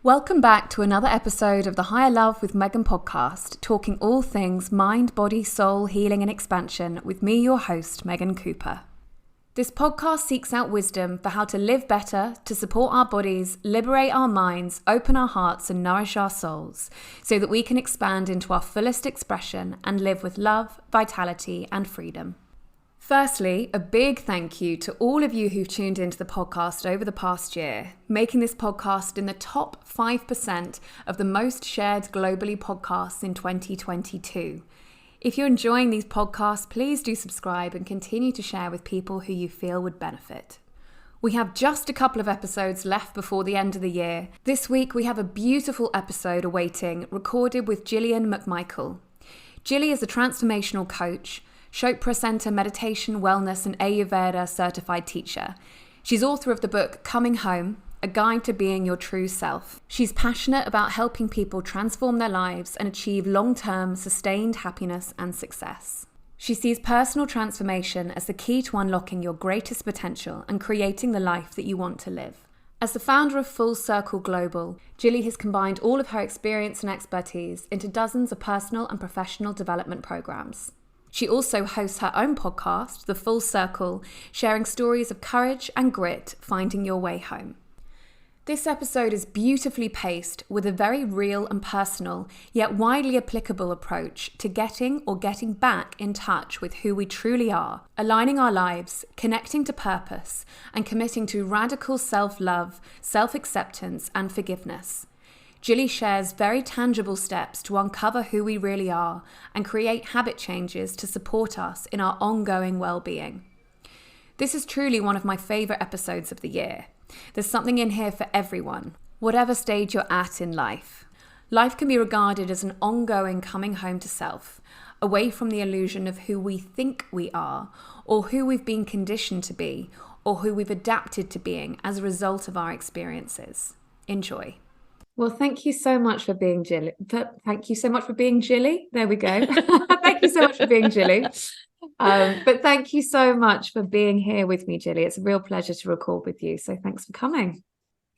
Welcome back to another episode of the Higher Love with Megan podcast, talking all things mind, body, soul, healing and expansion with me, your host, Megan Cooper. This podcast seeks out wisdom for how to live better, to support our bodies, liberate our minds, open our hearts and nourish our souls, so that we can expand into our fullest expression and live with love, vitality and freedom. Firstly, a big thank you to all of you who've tuned into the podcast over the past year, making this podcast in the top 5% of the most shared globally podcasts in 2022. If you're enjoying these podcasts, please do subscribe and continue to share with people who you feel would benefit. We have just a couple of episodes left before the end of the year. This week we have a beautiful episode awaiting, recorded with Gillian McMichael. Gilly is a transformational coach, Chopra Centre Meditation, Wellness and Ayuverda certified teacher. She's author of the book Coming Home, A Guide to Being Your True Self. She's passionate about helping people transform their lives and achieve long-term, sustained happiness and success. She sees personal transformation as the key to unlocking your greatest potential and creating the life that you want to live. As the founder of Full Circle Global, Gilly has combined all of her experience and expertise into dozens of personal and professional development programs. She also hosts her own podcast, The Full Circle, sharing stories of courage and grit finding your way home. This episode is beautifully paced with a very real and personal, yet widely applicable approach to getting back in touch with who we truly are, aligning our lives, connecting to purpose, and committing to radical self-love, self-acceptance, and forgiveness. Gilly shares very tangible steps to uncover who we really are and create habit changes to support us in our ongoing well-being. This is truly one of my favourite episodes of the year. There's something in here for everyone, whatever stage you're at in life. Life can be regarded as an ongoing coming home to self, away from the illusion of who we think we are, or who we've been conditioned to be, or who we've adapted to being as a result of our experiences. Enjoy. Well, thank you so much for being Gilly. Thank you so much for being Gilly. There we go. Thank you so much for being Gilly. But thank you so much for being here with me, Gilly. It's a real pleasure to record with you. So thanks for coming.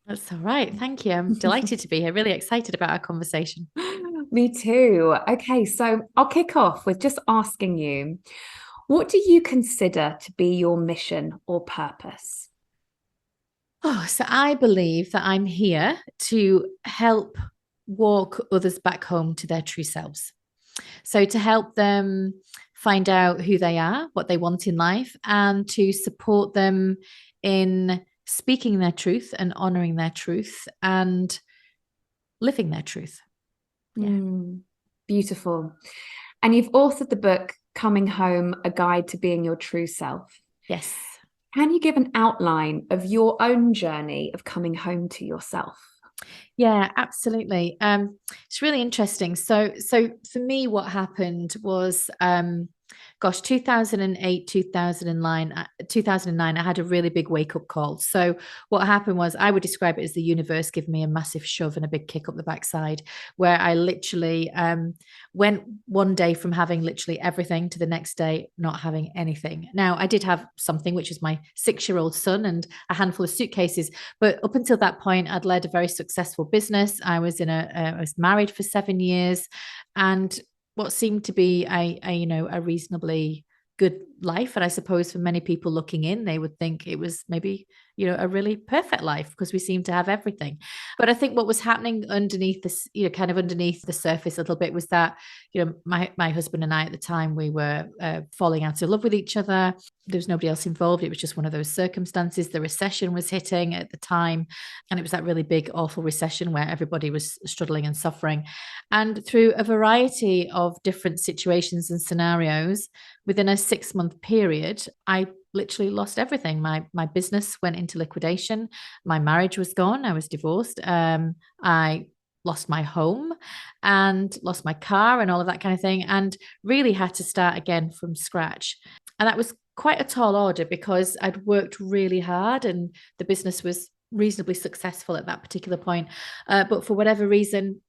That's all right. Thank you. I'm delighted to be here. Really excited about our conversation. Me too. Okay, so I'll kick off with just asking you, what do you consider to be your mission or purpose? Oh, so I believe that I'm here to help walk others back home to their true selves. So to help them find out who they are, what they want in life, and to support them in speaking their truth and honoring their truth and living their truth. Yeah. Beautiful. And you've authored the book, Coming Home, A Guide to Being Your True Self. Yes. Can you give an outline of your own journey of coming home to yourself? Yeah, absolutely. It's really interesting. So for me, what happened was, 2008, 2009, I had a really big wake up call. So what happened was, I would describe it as the universe giving me a massive shove and a big kick up the backside, where I literally went one day from having literally everything to the next day not having anything. Now, I did have something, which is my 6-year-old son and a handful of suitcases. But up until that point, I'd led a very successful business. I was married for 7 years, and what seemed to be a reasonably good life. And I suppose for many people looking in, they would think it was maybe, a really perfect life because we seem to have everything. But I think what was happening underneath this, kind of underneath the surface a little bit, was that, my husband and I at the time, we were falling out of love with each other. There was nobody else involved. It was just one of those circumstances. The recession was hitting at the time. And it was that really big, awful recession where everybody was struggling and suffering. And through a variety of different situations and scenarios, within a 6-month period, I literally lost everything. My business went into liquidation. My marriage was gone. I was divorced. I lost my home and lost my car and all of that kind of thing, and really had to start again from scratch. And that was quite a tall order because I'd worked really hard and the business was reasonably successful at that particular point. But for whatever reason,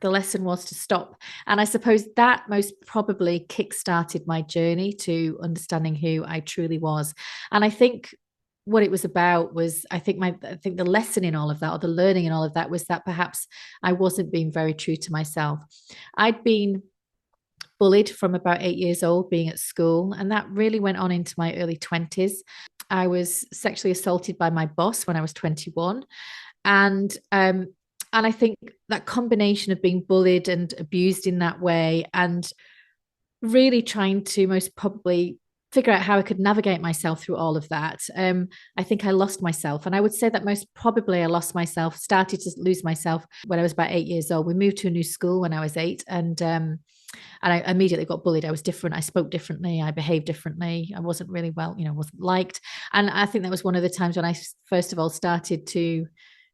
the lesson was to stop. And I suppose that most probably kick-started my journey to understanding who I truly was. And I think what it was about was, I think the lesson in all of that, or the learning in all of that, was that perhaps I wasn't being very true to myself. I'd been bullied from about 8 years old, being at school, and that really went on into my early 20s. I was sexually assaulted by my boss when I was 21. And I think that combination of being bullied and abused in that way, and really trying to most probably figure out how I could navigate myself through all of that. I think I lost myself. And I would say that most probably I started to lose myself when I was about 8 years old. We moved to a new school when I was 8, and I immediately got bullied. I was different. I spoke differently. I behaved differently. I wasn't really wasn't liked. And I think that was one of the times when I first of all started to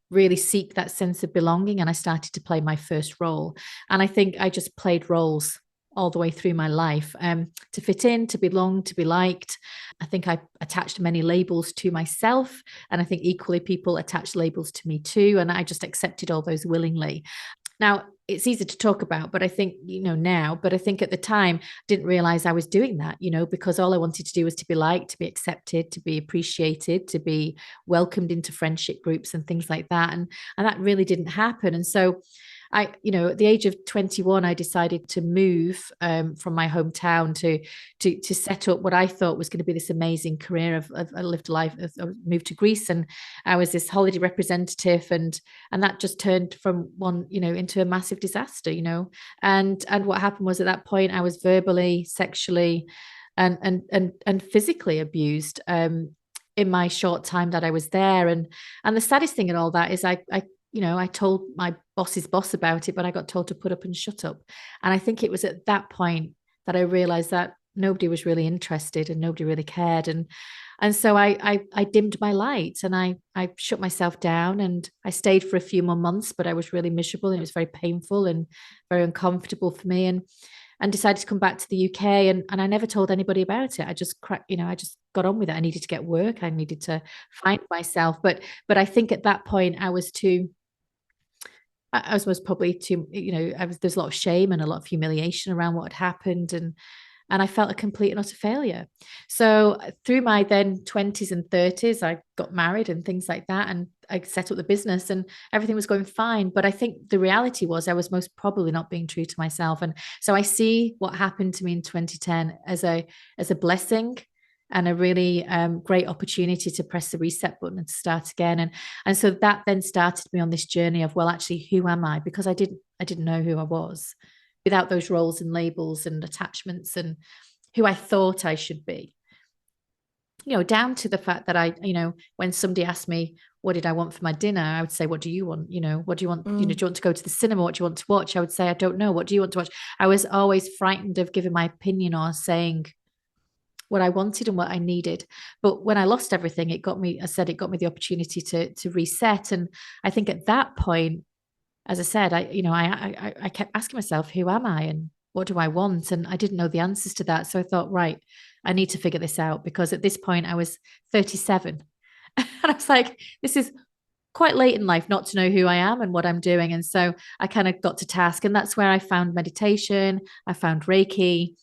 really seek that sense of belonging, and I started to play my first role. And I think I just played roles all the way through my life, to fit in, to belong, to be liked. I think I attached many labels to myself, and I think equally people attached labels to me too. And I just accepted all those willingly. Now, it's easy to talk about, but I think, now, but I think at the time, I didn't realize I was doing that, because all I wanted to do was to be liked, to be accepted, to be appreciated, to be welcomed into friendship groups and things like that. And that really didn't happen. And so at the age of 21, I decided to move from my hometown to set up what I thought was going to be this amazing career. I lived a life. I moved to Greece, and I was this holiday representative, and that just turned from one, into a massive disaster. And what happened was, at that point, I was verbally, sexually, and physically abused. In my short time that I was there. And the saddest thing in all that is I told my boss's boss about it, but I got told to put up and shut up. And I think it was at that point that I realized that nobody was really interested and nobody really cared. And so I dimmed my light, and I shut myself down, and I stayed for a few more months, but I was really miserable, and it was very painful and very uncomfortable for me. And decided to come back to the UK, and I never told anybody about it. I just I just got on with it. I needed to get work. I needed to find myself. But I think at that point I was most probably too, there's a lot of shame and a lot of humiliation around what had happened. And I felt a complete and utter failure. So through my then 20s and 30s, I got married and things like that. And I set up the business, and everything was going fine. But I think the reality was I was most probably not being true to myself. And so I see what happened to me in 2010 as a blessing, and a really great opportunity to press the reset button and to start again. And so that then started me on this journey of, well, actually, who am I? Because I didn't know who I was without those roles and labels and attachments, and who I thought I should be. Down to the fact that when somebody asked me, what did I want for my dinner? I would say, what do you want? What do you want? Do you want to go to the cinema? What do you want to watch? I would say, I don't know. What do you want to watch? I was always frightened of giving my opinion or saying what I wanted and what I needed. But when I lost everything, it got me the opportunity to reset. And I think at that point, as I said, I kept asking myself, who am I and what do I want? And I didn't know the answers to that. So I thought, right, I need to figure this out, because at this point I was 37. And I was like, this is quite late in life not to know who I am and what I'm doing. And so I kind of got to task. And that's where I found meditation. I found Reiki.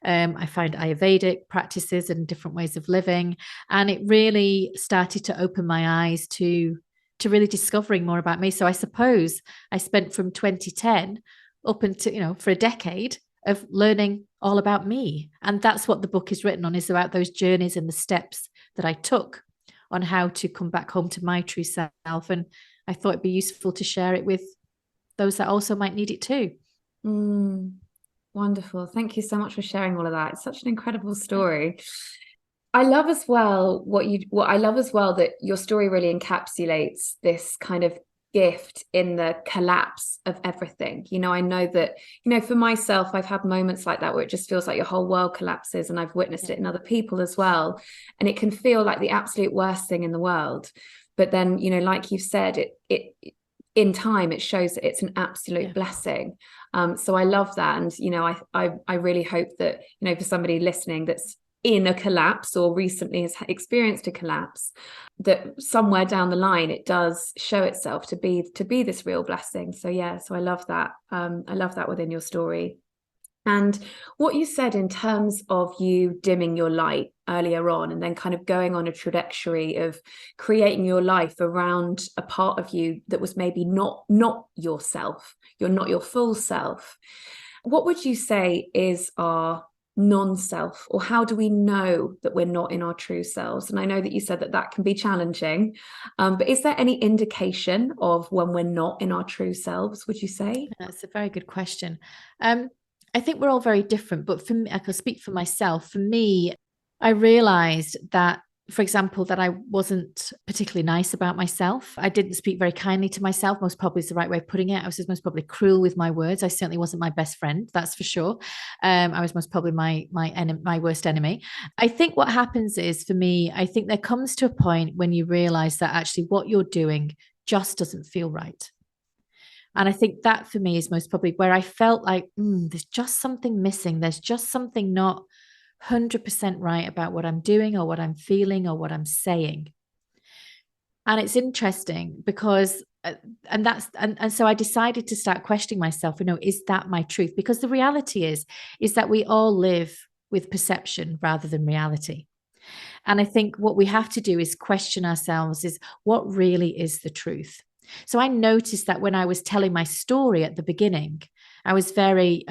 I found Ayurvedic practices and different ways of living. And it really started to open my eyes to really discovering more about me. So I suppose I spent from 2010 up until, for a decade of learning all about me. And that's what the book is written on, is about those journeys and the steps that I took on how to come back home to my true self. And I thought it'd be useful to share it with those that also might need it too. Wonderful. Thank you so much for sharing all of that. It's such an incredible story. I love as well that your story really encapsulates this kind of gift in the collapse of everything. I know that, for myself, I've had moments like that where it just feels like your whole world collapses, and I've witnessed it in other people as well. And it can feel like the absolute worst thing in the world. But then, like you've said, it in time, it shows that it's an absolute blessing. So I love that. And, I really hope that, for somebody listening that's in a collapse or recently has experienced a collapse, that somewhere down the line it does show itself to be this real blessing. So I love that. I love that within your story. And what you said in terms of you dimming your light earlier on and then kind of going on a trajectory of creating your life around a part of you that was maybe not yourself, you're not your full self. What would you say is our non-self, or how do we know that we're not in our true selves? And I know that you said that that can be challenging, but is there any indication of when we're not in our true selves, would you say? That's a very good question. I think we're all very different, but for me, I can speak for myself. For me, I realized that, for example, that I wasn't particularly nice about myself. I didn't speak very kindly to myself. Most probably is the right way of putting it. I was most probably cruel with my words. I certainly wasn't my best friend, that's for sure. I was most probably my worst enemy. I think what happens is, for me, I think there comes to a point when you realize that actually what you're doing just doesn't feel right. And I think that for me is most probably where I felt like, there's just something missing. There's just something not 100% right about what I'm doing or what I'm feeling or what I'm saying. And it's interesting because, and so I decided to start questioning myself, is that my truth? Because the reality is that we all live with perception rather than reality. And I think what we have to do is question ourselves is what really is the truth? So I noticed that when I was telling my story at the beginning, I was very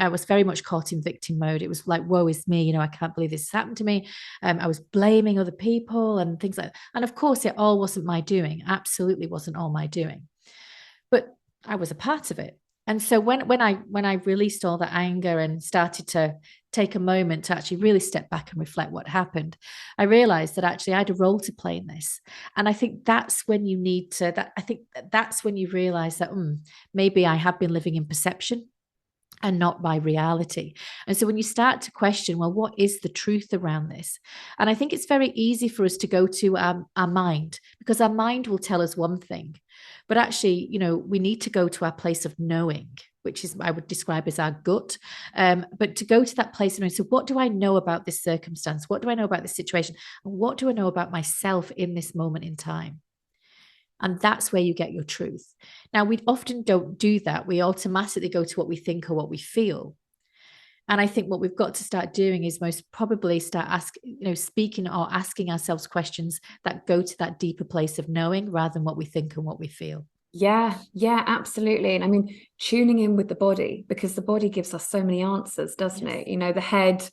much caught in victim mode. It was like, woe is me, I can't believe this has happened to me. I was blaming other people and things like that. And of course, it all wasn't my doing. Absolutely wasn't all my doing. But I was a part of it. And so when I released all that anger and started to take a moment to actually really step back and reflect what happened, I realized that actually I had a role to play in this. And I think that's when you need to, I think that's when you realize that maybe I have been living in perception and not by reality. And so when you start to question, well, what is the truth around this? And I think it's very easy for us to go to our mind, because our mind will tell us one thing. But actually, we need to go to our place of knowing, which is I would describe as our gut. But to go to that place of knowing, so what do I know about this circumstance? What do I know about this situation? And what do I know about myself in this moment in time? And that's where you get your truth. Now, we often don't do that. We automatically go to what we think or what we feel. And I think what we've got to start doing is most probably start speaking or asking ourselves questions that go to that deeper place of knowing rather than what we think and what we feel. Yeah, absolutely. And I mean, tuning in with the body, because the body gives us so many answers, doesn't it? The head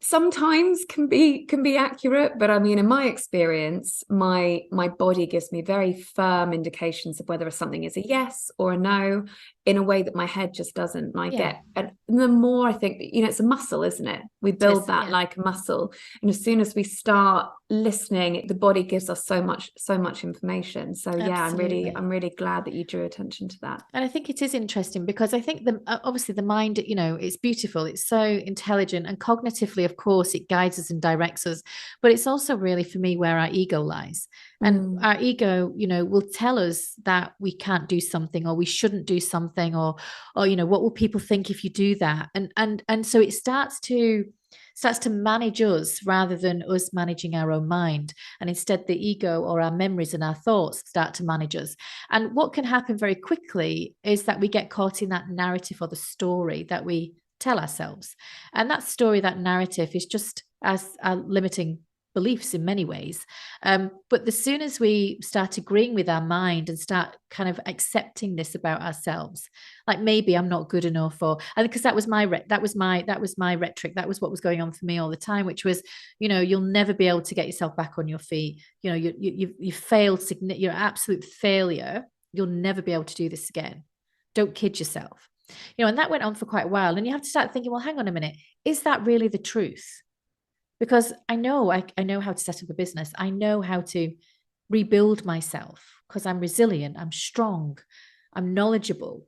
sometimes can be accurate, but I mean, in my experience, my body gives me very firm indications of whether something is a yes or a no, in a way that my head just doesn't. And the more I think, it's a muscle, isn't it? We build that like a muscle, and as soon as we start listening, the body gives us so much information. So Absolutely. I'm really glad that you drew attention to that. And I think it is interesting because I think obviously the mind, it's beautiful. It's so intelligent, and cognitively, of course, it guides us and directs us. But it's also really, for me, where our ego lies. And our ego, will tell us that we can't do something, or we shouldn't do something, or what will people think if you do that? And so it starts to manage us rather than us managing our own mind. And instead, the ego or our memories and our thoughts start to manage us. And what can happen very quickly is that we get caught in that narrative or the story that we tell ourselves. And that story, that narrative, is just as limiting beliefs in many ways. But as soon as we start agreeing with our mind and start kind of accepting this about ourselves, like maybe I'm not good enough, because that was my rhetoric. That was what was going on for me all the time, which was, you'll never be able to get yourself back on your feet. You failed, you're an absolute failure. You'll never be able to do this again. Don't kid yourself. And that went on for quite a while. And you have to start thinking, well, hang on a minute, is that really the truth? Because I know how to set up a business. I know how to rebuild myself because I'm resilient, I'm strong, I'm knowledgeable.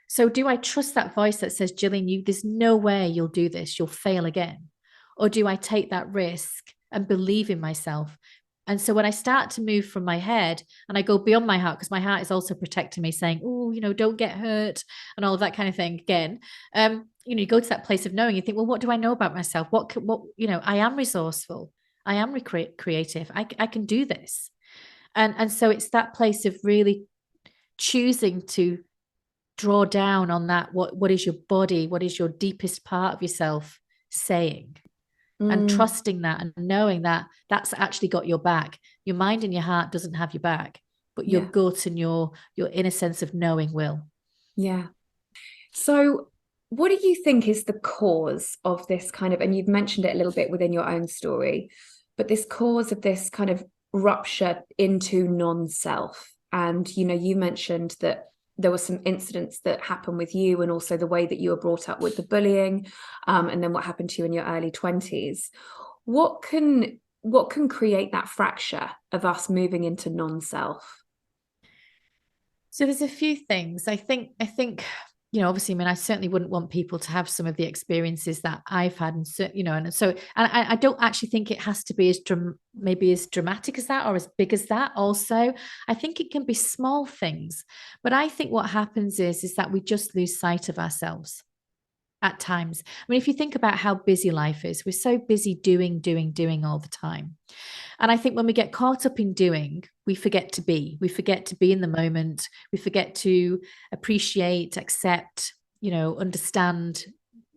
So do I trust that voice that says, Gillian, there's no way you'll do this, you'll fail again? Or do I take that risk and believe in myself? And so when I start to move from my head and I go beyond my heart, because my heart is also protecting me, saying, oh, don't get hurt and all of that kind of thing again. You go to that place of knowing, you think, well, what do I know about myself? I am resourceful. I am creative. I can do this. And so it's that place of really choosing to draw down on that. What is your body? What is your deepest part of yourself saying? And trusting that and knowing that that's actually got your back. Your mind and your heart doesn't have your back, but your gut and your inner sense of knowing will. Yeah. So what do you think is the cause of this kind of, and you've mentioned it a little bit within your own story, but this cause of this kind of rupture into non-self? And, you know, you mentioned that there were some incidents that happened with you, and also the way that you were brought up with the bullying, and then what happened to you in your early 20s. What can create that fracture of us moving into non-self? So there's a few things. I think, you know, obviously, I mean, I certainly wouldn't want people to have some of the experiences that I've had. And so, you know, and so, and I don't actually think it has to be maybe as dramatic as that or as big as that. Also, I think it can be small things. But I think what happens is that we just lose sight of ourselves at times. I mean, if you think about how busy life is, we're so busy doing all the time. And I think when we get caught up in doing, we forget to be. We forget to be in the moment. We forget to appreciate, accept, you know, understand.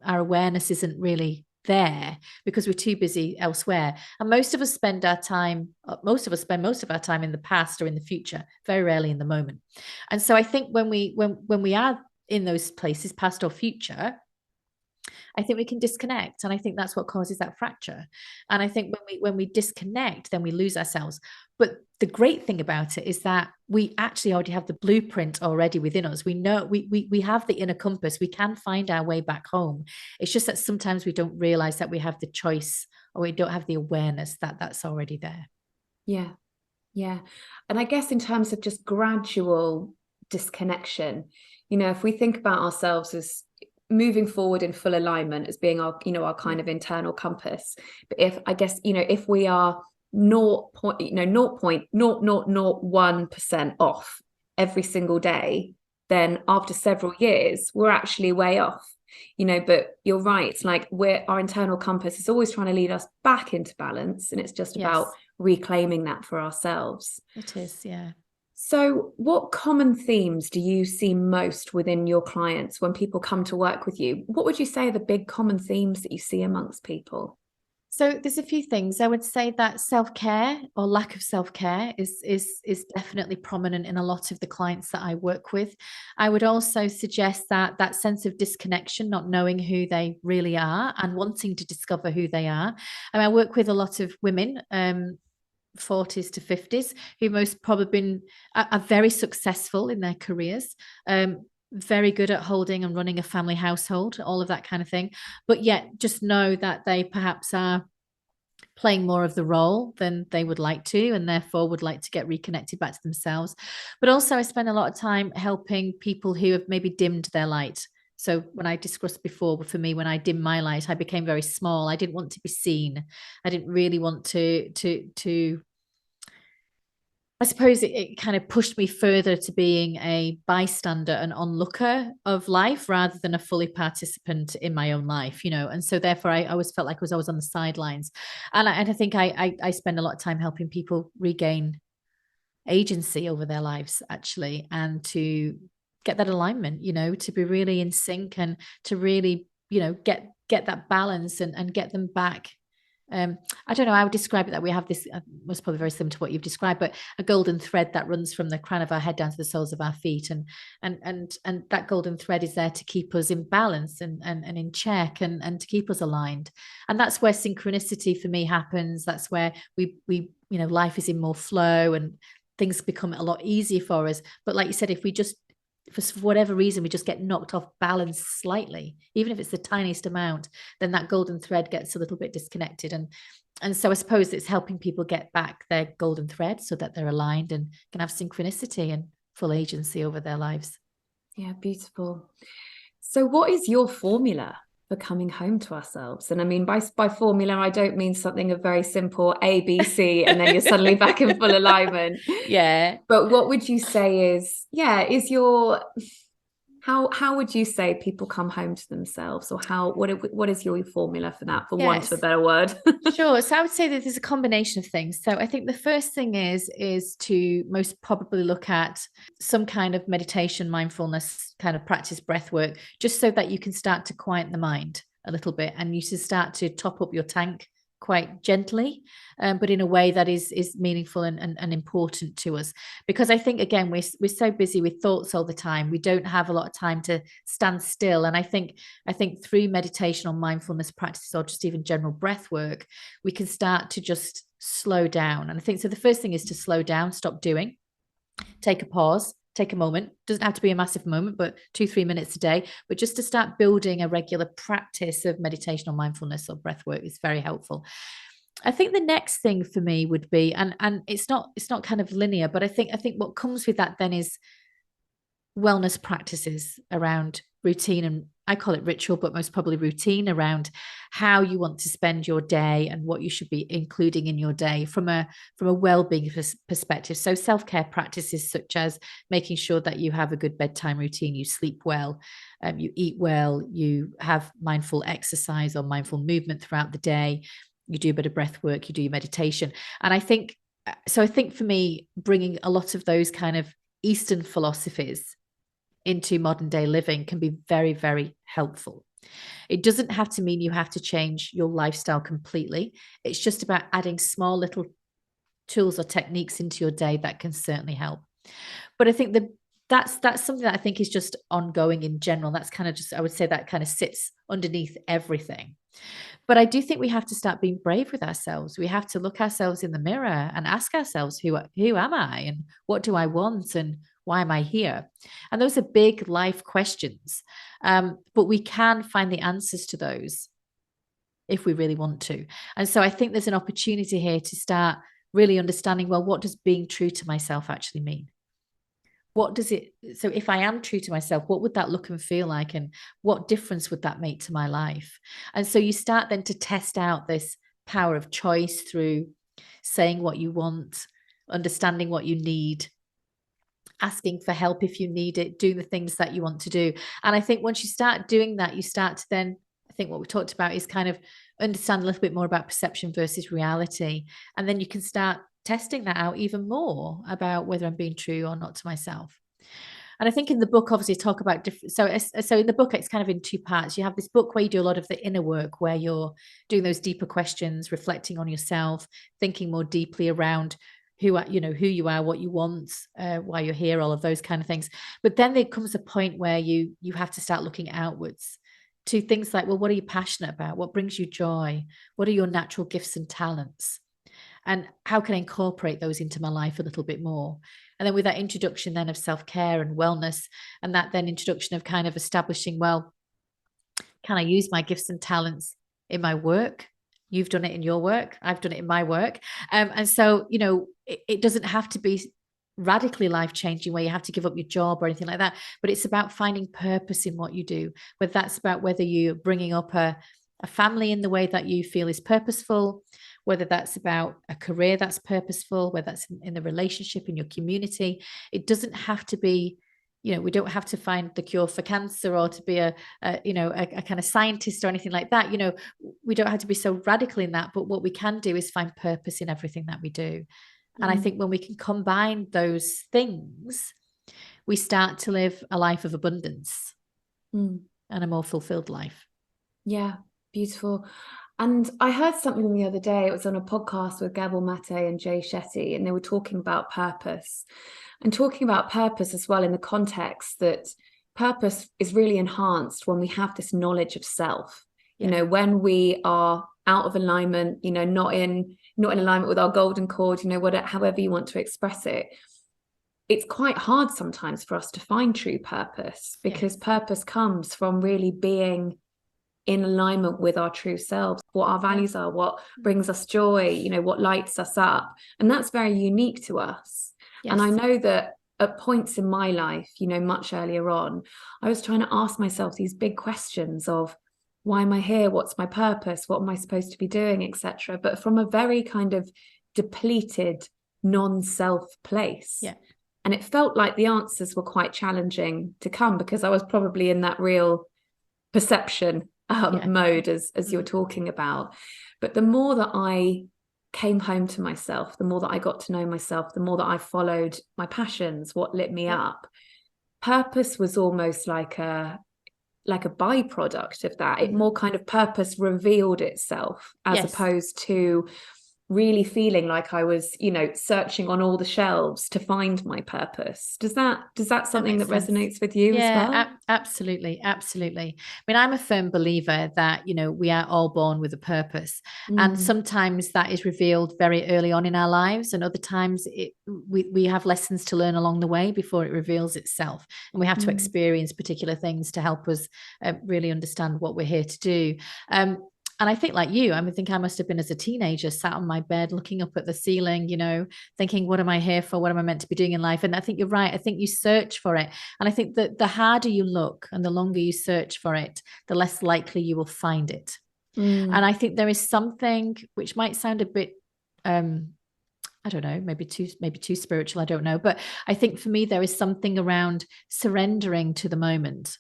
Our awareness isn't really there because we're too busy elsewhere. And most of us spend our time most of our time in the past or in the future, very rarely in the moment. And so I think when we are in those places, past or future, I think we can disconnect. And I think that's what causes that fracture. And I think when we disconnect, then we lose ourselves. But the great thing about it is that we actually already have the blueprint already within us. We know we have the inner compass. We can find our way back home. It's just that sometimes we don't realize that we have the choice, or we don't have the awareness that that's already there. Yeah. Yeah. And I guess in terms of just gradual disconnection, you know, if we think about ourselves as moving forward in full alignment as being our, you know, our kind of internal compass. But if, I guess, you know, if we are 0.0001% off every single day, then after several years, we're actually way off, you know. But you're right. It's like our internal compass is always trying to lead us back into balance. And it's just about reclaiming that for ourselves. It is, yeah. So what common themes do you see most within your clients when people come to work with you? What would you say are the big common themes that you see amongst people? So there's a few things. I would say that self-care or lack of self-care is definitely prominent in a lot of the clients that I work with. I would also suggest that that sense of disconnection, not knowing who they really are and wanting to discover who they are. And I work with a lot of women, 40s to 50s, who most probably are very successful in their careers, very good at holding and running a family household, all of that kind of thing, but yet just know that they perhaps are playing more of the role than they would like to, and therefore would like to get reconnected back to themselves. But also I spend a lot of time helping people who have maybe dimmed their light. So when I discussed before, for me, when I dimmed my light, I became very small. I didn't want to be seen. I didn't really want to I suppose it kind of pushed me further to being a bystander, an onlooker of life, rather than a fully participant in my own life, you know. And so therefore I always felt like I was always on the sidelines. And I think I spend a lot of time helping people regain agency over their lives, actually, and to get that alignment, you know, to be really in sync and to really, you know, get that balance and get them back. I don't know, I would describe it that we have this, was probably very similar to what you've described, but a golden thread that runs from the crown of our head down to the soles of our feet. And that golden thread is there to keep us in balance and in check and to keep us aligned. And that's where synchronicity for me happens. That's where we, you know, life is in more flow and things become a lot easier for us. But like you said, if we just, for whatever reason, we just get knocked off balance slightly, even if it's the tiniest amount, then that golden thread gets a little bit disconnected. And so I suppose it's helping people get back their golden thread so that they're aligned and can have synchronicity and full agency over their lives. Yeah, beautiful. So what is your formula for coming home to ourselves? And I mean, by formula, I don't mean something of very simple A, B, C, and then you're suddenly back in full alignment. Yeah. But what would you say is your How would you say people come home to themselves, or what is your formula for that, for want of a Yes. better word? Sure. So I would say that there's a combination of things. So I think the first thing is to most probably look at some kind of meditation, mindfulness kind of practice, breath work, just so that you can start to quiet the mind a little bit, and you should start to top up your tank quite gently, but in a way that is meaningful and important to us. Because I think, again, we're so busy with thoughts all the time. We don't have a lot of time to stand still. And I think through meditation or mindfulness practices, or just even general breath work, we can start to just slow down. And I think so the first thing is to slow down, stop doing, take a pause, take a moment. Doesn't have to be a massive moment, but 2-3 minutes a day. But just to start building a regular practice of meditation or mindfulness or breath work is very helpful. I think the next thing for me would be, and it's not kind of linear, but I think what comes with that then is wellness practices around routine, and I call it ritual, but most probably routine, around how you want to spend your day and what you should be including in your day from a well-being perspective. So self-care practices such as making sure that you have a good bedtime routine, you sleep well, you eat well, you have mindful exercise or mindful movement throughout the day, you do a bit of breath work, you do your meditation. And I think for me, bringing a lot of those kind of Eastern philosophies into modern day living can be very, very helpful. It doesn't have to mean you have to change your lifestyle completely. It's just about adding small little tools or techniques into your day that can certainly help. But I think that's something that I think is just ongoing in general. That's kind of just, I would say, that kind of sits underneath everything. But I do think we have to start being brave with ourselves. We have to look ourselves in the mirror and ask ourselves, who am I, and what do I want, and why am I here? And those are big life questions. But we can find the answers to those if we really want to. And so I think there's an opportunity here to start really understanding, well, what does being true to myself actually mean? So if I am true to myself, what would that look and feel like? And what difference would that make to my life? And so you start then to test out this power of choice through saying what you want, understanding what you need, asking for help if you need it, doing the things that you want to do. And I think once you start doing that, you start to then, I think what we talked about is kind of understand a little bit more about perception versus reality. And then you can start testing that out even more about whether I'm being true or not to myself. And I think in the book, obviously, talk about different. So in the book, it's kind of in two parts. You have this book where you do a lot of the inner work, where you're doing those deeper questions, reflecting on yourself, thinking more deeply around who you are, what you want, why you're here, all of those kind of things. But then there comes a point where you have to start looking outwards to things like, well, what are you passionate about? What brings you joy? What are your natural gifts and talents? And how can I incorporate those into my life a little bit more? And then with that introduction then of self-care and wellness, and that then introduction of kind of establishing, well, can I use my gifts and talents in my work? You've done it in your work. I've done it in my work. And so, it doesn't have to be radically life-changing where you have to give up your job or anything like that, but it's about finding purpose in what you do. Whether that's about whether you're bringing up a family in the way that you feel is purposeful, whether that's about a career that's purposeful, whether that's in the relationship, in your community. It doesn't have to be, we don't have to find the cure for cancer or to be a kind of scientist or anything like that. We don't have to be so radical in that, but what we can do is find purpose in everything that we do. And I think when we can combine those things, we start to live a life of abundance and a more fulfilled life. Yeah, beautiful. And I heard something the other day. It was on a podcast with Gabor Mate and Jay Shetty, and they were talking about purpose as well, in the context that purpose is really enhanced when we have this knowledge of self. Yeah. When we are out of alignment, not in alignment with our golden cord, however you want to express it. It's quite hard sometimes for us to find true purpose, because purpose comes from really being in alignment with our true selves, what our values are, what brings us joy, what lights us up. And that's very unique to us. Yes. And I know that at points in my life, much earlier on, I was trying to ask myself these big questions of, why am I here? What's my purpose? What am I supposed to be doing, etc. But from a very kind of depleted, non-self place. Yeah. And it felt like the answers were quite challenging to come, because I was probably in that real perception mode as you're talking about. But the more that I came home to myself, the more that I got to know myself, the more that I followed my passions, what lit me up, purpose was almost like a byproduct of that. It more kind of purpose revealed itself, as opposed to really feeling like I was, searching on all the shelves to find my purpose. Does that something that resonates with you as well? Absolutely. I mean, I'm a firm believer that, we are all born with a purpose. And sometimes that is revealed very early on in our lives. And other times we have lessons to learn along the way before it reveals itself. And we have to experience particular things to help us really understand what we're here to do. And I think like you, I think I must have been as a teenager, sat on my bed, looking up at the ceiling, thinking, what am I here for? What am I meant to be doing in life? And I think you're right. I think you search for it. And I think that the harder you look and the longer you search for it, the less likely you will find it. And I think there is something which might sound a bit, I don't know, maybe too spiritual. I don't know. But I think for me, there is something around surrendering to the moment.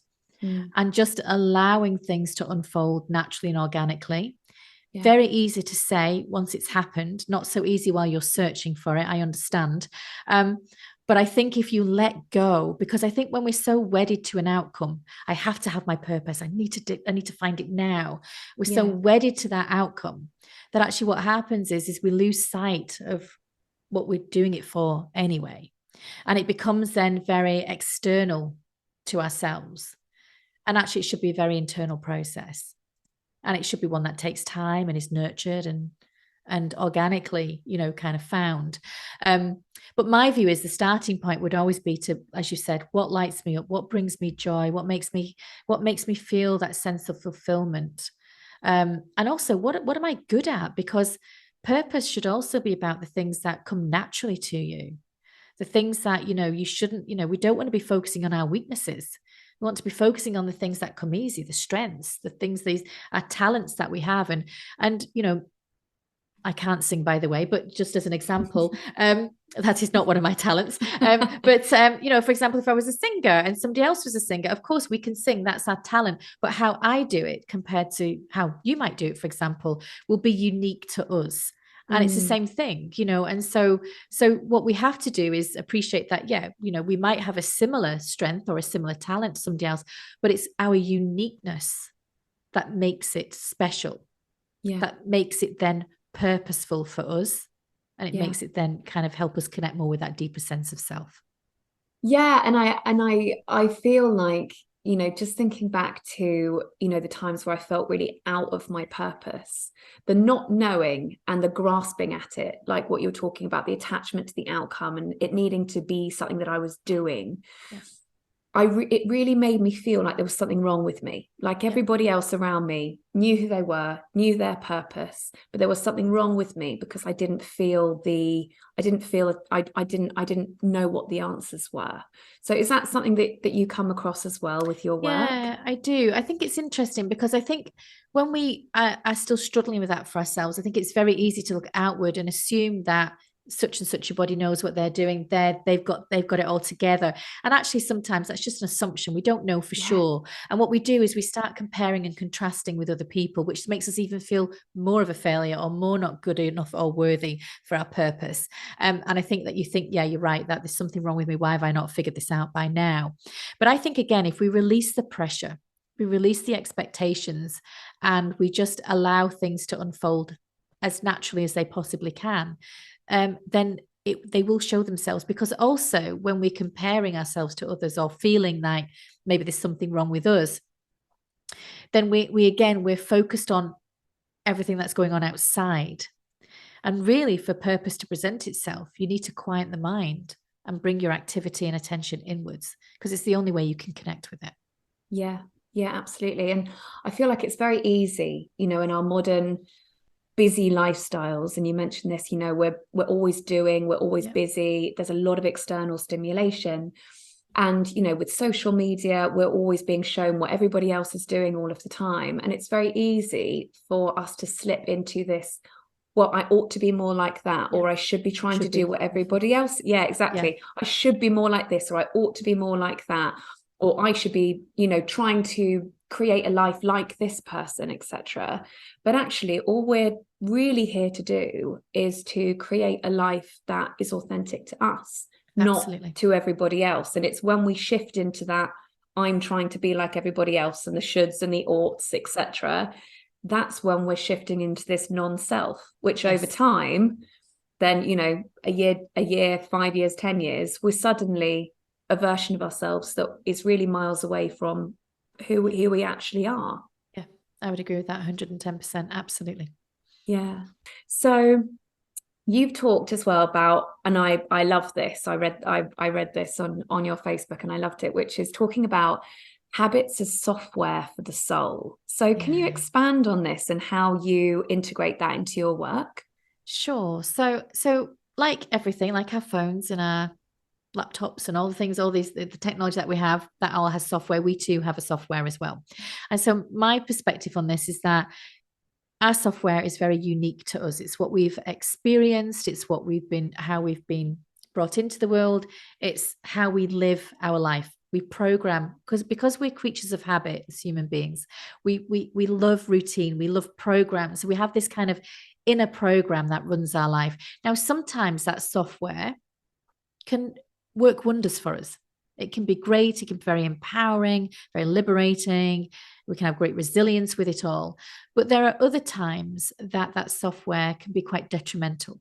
And just allowing things to unfold naturally and organically. Very easy to say once it's happened, not so easy while you're searching for it. I understand. But I think if you let go, because I think when we're so wedded to an outcome, I have to have my purpose. I need to find it now. We're so wedded to that outcome that actually what happens is we lose sight of what we're doing it for anyway. And it becomes then very external to ourselves. And actually, it should be a very internal process. And it should be one that takes time and is nurtured and organically, kind of found. But my view is the starting point would always be to, as you said, what lights me up, what brings me joy, what makes me feel that sense of fulfillment. And also, what am I good at? Because purpose should also be about the things that come naturally to you. The things that, you shouldn't, we don't want to be focusing on our weaknesses. We want to be focusing on the things that come easy, the strengths, the things, these are talents that we have. And I can't sing, by the way, but just as an example, that is not one of my talents. But for example, if I was a singer and somebody else was a singer, of course we can sing, that's our talent. But how I do it compared to how you might do it, for example, will be unique to us. And it's the same thing, and so what we have to do is appreciate that, we might have a similar strength or a similar talent to somebody else, but it's our uniqueness that makes it special, that makes it then purposeful for us, and it makes it then kind of help us connect more with that deeper sense of self. And I feel like, just thinking back to, the times where I felt really out of my purpose, the not knowing and the grasping at it, like what you're talking about, the attachment to the outcome and it needing to be something that I was doing. It really made me feel like there was something wrong with me. Like everybody else around me knew who they were, knew their purpose, but there was something wrong with me because I didn't know what the answers were. So is that something that you come across as well with your work? Yeah, I do. I think it's interesting because I think when we are still struggling with that for ourselves, I think it's very easy to look outward and assume that such and such a body knows what they're doing. They've got it all together. And actually, sometimes that's just an assumption. We don't know for sure. And what we do is we start comparing and contrasting with other people, which makes us even feel more of a failure or more not good enough or worthy for our purpose. And I think that you think, yeah, you're right, that there's something wrong with me. Why have I not figured this out by now? But I think, again, if we release the pressure, we release the expectations, and we just allow things to unfold as naturally as they possibly can, then they will show themselves. Because also when we're comparing ourselves to others or feeling like maybe there's something wrong with us, then we're focused on everything that's going on outside. And really, for purpose to present itself, you need to quiet the mind and bring your activity and attention inwards, because it's the only way you can connect with it. Yeah, absolutely. And I feel like it's very easy, in our modern busy lifestyles, and you mentioned this, we're always doing, we're always busy, there's a lot of external stimulation, and with social media we're always being shown what everybody else is doing all of the time, and it's very easy for us to slip into this well, I ought to be more like that, or I should be trying to do what everybody else. Yeah, exactly. I should be more like this, or I ought to be more like that, or I should be, trying to create a life like this person, etc. But actually, all we're really here to do is to create a life that is authentic to us, not to everybody else. And it's when we shift into that, I'm trying to be like everybody else, and the shoulds and the oughts, etc., that's when we're shifting into this non-self, which over time, then, a year, 5 years, 10 years, we're suddenly a version of ourselves that is really miles away from who we actually are. Yeah, I would agree with that 110%. Absolutely. Yeah. So you've talked as well about, and I love this. I read this on your Facebook and I loved it, which is talking about habits as software for the soul. So can you expand on this and how you integrate that into your work? Sure. So like everything, like our phones and our laptops and all the things, all these, the technology that we have, that all has software. We too have a software as well. And so my perspective on this is that our software is very unique to us. It's what we've experienced. It's how we've been brought into the world. It's how we live our life. We program because we're creatures of habit as human beings. We love routine. We love programs. So we have this kind of inner program that runs our life. Now, sometimes that software can work wonders for us. It can be great. It can be very empowering, very liberating. We can have great resilience with it all. But there are other times that software can be quite detrimental.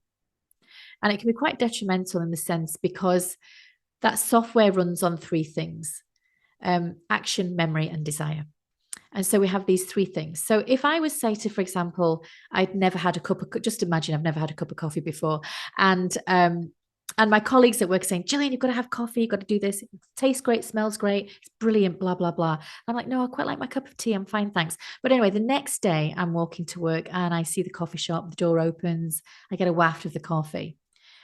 And it can be quite detrimental in the sense because that software runs on three things: action, memory, and desire. And so we have these three things. So if I was say to, for example, I'd never had a cup of, just imagine I've never had a cup of coffee before. And my colleagues at work saying, Gillian, you've got to have coffee. You've got to do this. It tastes great, smells great. It's brilliant, blah, blah, blah. I'm like, no, I quite like my cup of tea. I'm fine, thanks. But anyway, the next day I'm walking to work and I see the coffee shop, the door opens, I get a waft of the coffee.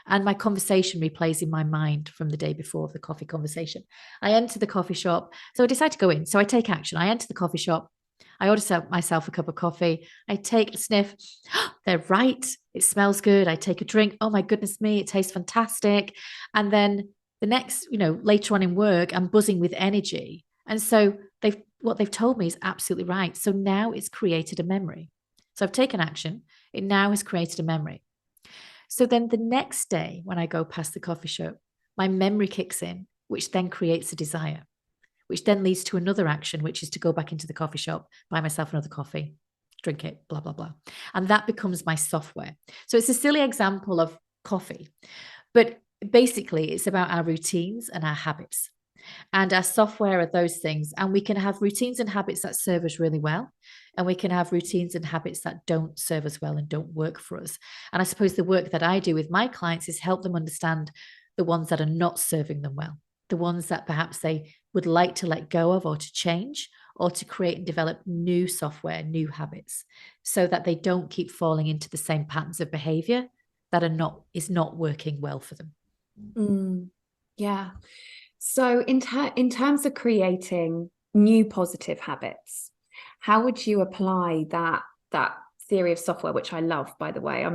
And my conversation replays in my mind from the day before of the coffee conversation. I enter the coffee shop. So I decide to go in. So I take action. I enter the coffee shop. I order myself a cup of coffee. I take a sniff. They're right. It smells good. I take a drink. Oh my goodness me, it tastes fantastic. And then the next, later on in work, I'm buzzing with energy. And so what they've told me is absolutely right. So now it's created a memory. So I've taken action. It now has created a memory. So then the next day when I go past the coffee shop, my memory kicks in, which then creates a desire, which then leads to another action, which is to go back into the coffee shop, buy myself another coffee, drink it, blah, blah, blah. And that becomes my software. So it's a silly example of coffee, but basically it's about our routines and our habits. And our software are those things. And we can have routines and habits that serve us really well. And we can have routines and habits that don't serve us well and don't work for us. And I suppose the work that I do with my clients is help them understand the ones that are not serving them well, the ones that perhaps they would like to let go of or to change or to create and develop new software, new habits, so that they don't keep falling into the same patterns of behavior that is not working well for them. Yeah. So in terms of creating new positive habits, how would you apply that theory of software, which I love, by the way?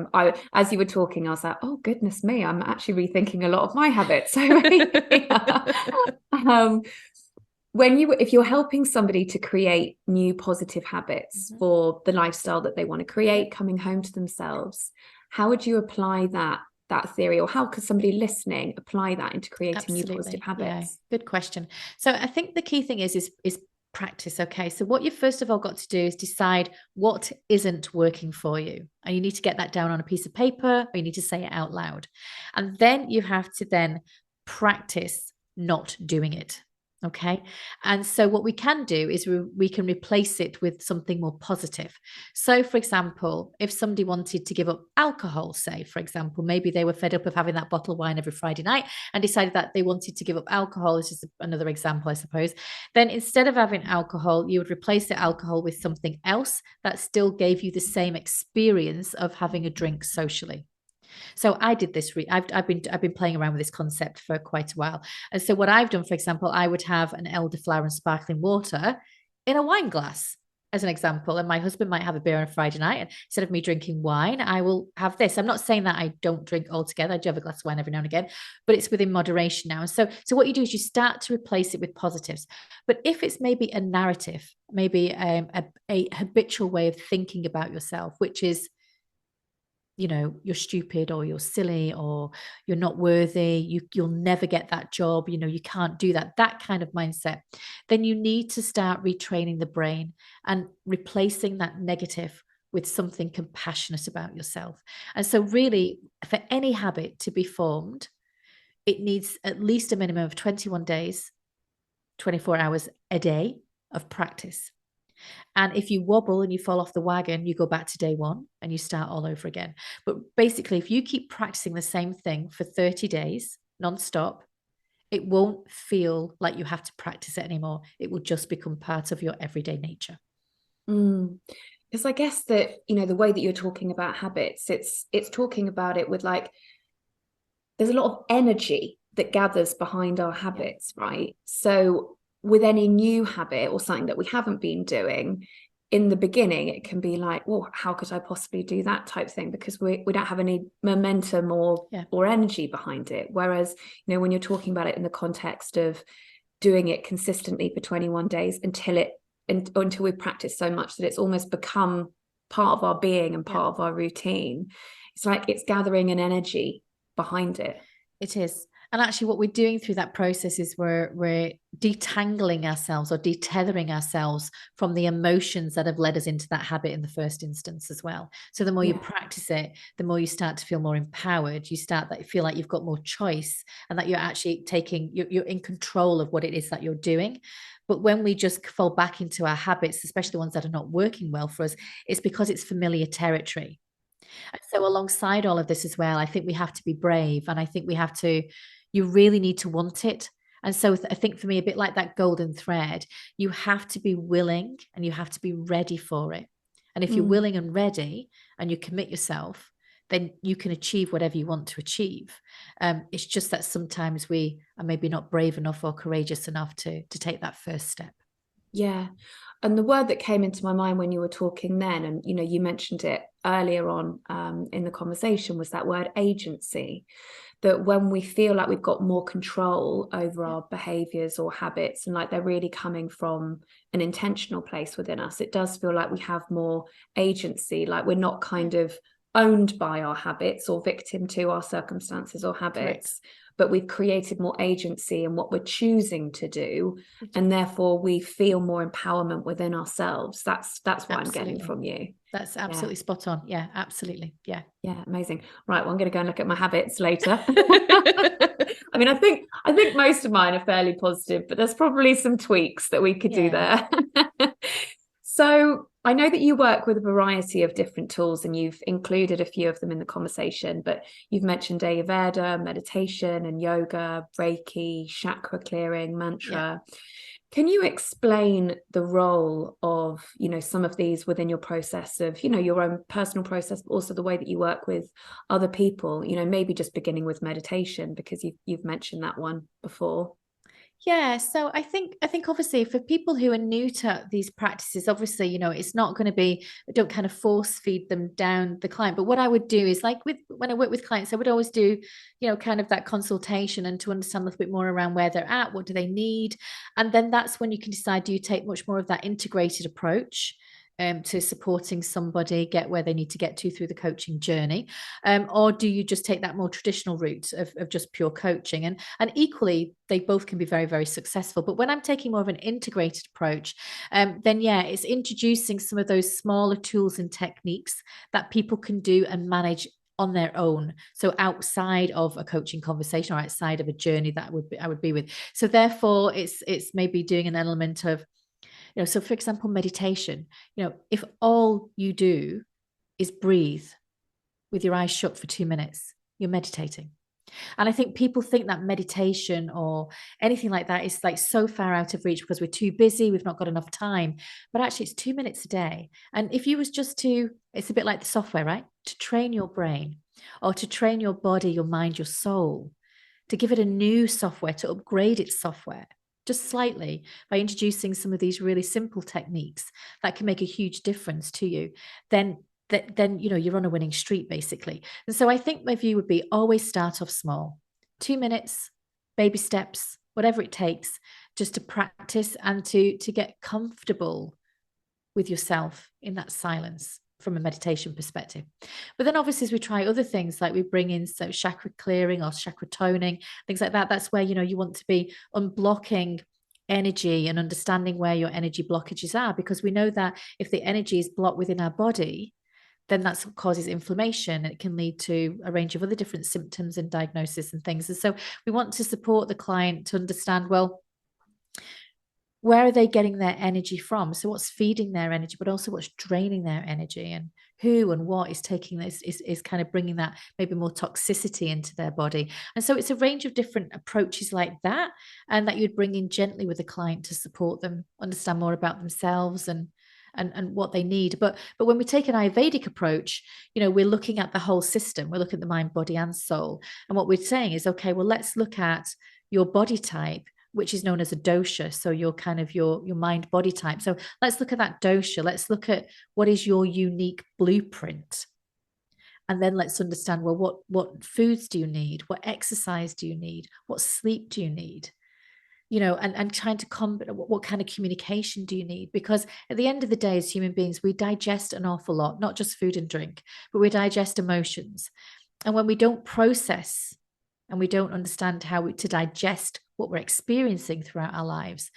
As you were talking, I was like, oh goodness me, I'm actually rethinking a lot of my habits. If you're helping somebody to create new positive habits for the lifestyle that they want to create, coming home to themselves, how would you apply that theory, or how could somebody listening apply that into creating new positive habits? Yeah, good question. So I think the key thing is practice. Okay, so what you first of all got to do is decide what isn't working for you, and you need to get that down on a piece of paper, or you need to say it out loud, and then you have to then practice not doing it. Okay. And so what we can do is we can replace it with something more positive. So for example, if somebody wanted to give up alcohol, say, for example, maybe they were fed up of having that bottle of wine every Friday night and decided that they wanted to give up alcohol. This is another example, I suppose. Then instead of having alcohol, you would replace the alcohol with something else that still gave you the same experience of having a drink socially. So I did this. I've been playing around with this concept for quite a while. And so what I've done, for example, I would have an elderflower and sparkling water in a wine glass. as an example, and my husband might have a beer on a Friday night, and instead of me drinking wine, I will have this. I'm not saying that I don't drink altogether. I do have a glass of wine every now and again, but it's within moderation now. And so what you do is you start to replace it with positives. But if it's maybe a narrative, maybe a habitual way of thinking about yourself, which is, you're stupid, or you're silly, or you're not worthy, you'll never get that job, you can't do that kind of mindset, then you need to start retraining the brain and replacing that negative with something compassionate about yourself. And so really, for any habit to be formed, it needs at least a minimum of 21 days, 24 hours a day of practice. And if you wobble and you fall off the wagon, you go back to day one and you start all over again. But basically, if you keep practicing the same thing for 30 days nonstop, it won't feel like you have to practice it anymore. It will just become part of your everyday nature. Because I guess that, the way that you're talking about habits, it's talking about it with like, there's a lot of energy that gathers behind our habits, right? So with any new habit or something that we haven't been doing, in the beginning, it can be like, well, how could I possibly do that type thing? Because we don't have any momentum or energy behind it. Whereas, when you're talking about it in the context of doing it consistently for 21 days until we practice so much that it's almost become part of our being and part of our routine, it's like it's gathering an energy behind it. It is. And actually what we're doing through that process is we're detangling ourselves or detethering ourselves from the emotions that have led us into that habit in the first instance as well. So the more you practice it, the more you start to feel more empowered. You start that feel like you've got more choice and that you're actually you're in control of what it is that you're doing. But when we just fall back into our habits, especially the ones that are not working well for us, it's because it's familiar territory. And so alongside all of this as well, I think we have to be brave, and I think you really need to want it. And so I think for me, a bit like that golden thread, you have to be willing and you have to be ready for it. And if you're willing and ready and you commit yourself, then you can achieve whatever you want to achieve. It's just that sometimes we are maybe not brave enough or courageous enough to take that first step. Yeah. And the word that came into my mind when you were talking then, and you mentioned it earlier on in the conversation, was that word agency. That when we feel like we've got more control over our behaviors or habits, and like they're really coming from an intentional place within us, it does feel like we have more agency, like we're not kind of owned by our habits or victim to our circumstances or habits. Correct. But we've created more agency in what we're choosing to do, and therefore we feel more empowerment within ourselves. That's what I'm getting from you. That's absolutely spot on. Yeah, absolutely. Yeah. Yeah, amazing. Right, well, I'm going to go and look at my habits later. I mean, I think most of mine are fairly positive, but there's probably some tweaks that we could do there. So I know that you work with a variety of different tools, and you've included a few of them in the conversation, but you've mentioned Ayurveda, meditation and yoga, Reiki, chakra clearing, mantra. Yeah. Can you explain the role of, some of these within your process of, your own personal process, but also the way that you work with other people, maybe just beginning with meditation, because you've mentioned that one before. Yeah, so I think obviously for people who are new to these practices, obviously, it's not going to be, don't kind of force feed them down the client. But what I would do is, like when I work with clients, I would always do, kind of that consultation and to understand a little bit more around where they're at, what do they need? And then that's when you can decide, do you take much more of that integrated approach to supporting somebody get where they need to get to through the coaching journey, or do you just take that more traditional route of just pure coaching? And equally, they both can be very, very successful. But when I'm taking more of an integrated approach, then it's introducing some of those smaller tools and techniques that people can do and manage on their own, so outside of a coaching conversation or outside of a journey that I would be with. So therefore, it's maybe doing an element of, so for example, meditation, if all you do is breathe with your eyes shut for 2 minutes, you're meditating. And I think people think that meditation or anything like that is like so far out of reach because we're too busy, we've not got enough time. But actually, it's 2 minutes a day. And if you was just it's a bit like the software, right? To train your brain or to train your body, your mind, your soul, to give it a new software, to upgrade its software. just slightly, by introducing some of these really simple techniques that can make a huge difference to you, then you're on a winning streak, basically. And so I think my view would be always start off small. 2 minutes, baby steps, whatever it takes, just to practice and to get comfortable with yourself in that silence from a meditation perspective. But then obviously as we try other things, like we bring in chakra clearing or chakra toning, things like that, that's where, you want to be unblocking energy and understanding where your energy blockages are, because we know that if the energy is blocked within our body, then that's what causes inflammation. It can lead to a range of other different symptoms and diagnosis and things. And so we want to support the client to understand, well, where are they getting their energy from? So what's feeding their energy, but also what's draining their energy, and who and what is taking this, is kind of bringing that maybe more toxicity into their body. And so it's a range of different approaches like that, and that you'd bring in gently with the client to support them understand more about themselves and what they need. But when we take an Ayurvedic approach, we're looking at the whole system. We're looking at the mind, body, and soul. And what we're saying is, okay, well, let's look at your body type, which is known as a dosha. So your kind of your mind body type. So let's look at that dosha. Let's look at what is your unique blueprint. And then let's understand, well, what foods do you need? What exercise do you need? What sleep do you need? And trying to combat what kind of communication do you need? Because at the end of the day, as human beings, we digest an awful lot, not just food and drink, but we digest emotions. And when we don't process and we don't understand how to digest what we're experiencing throughout our lives,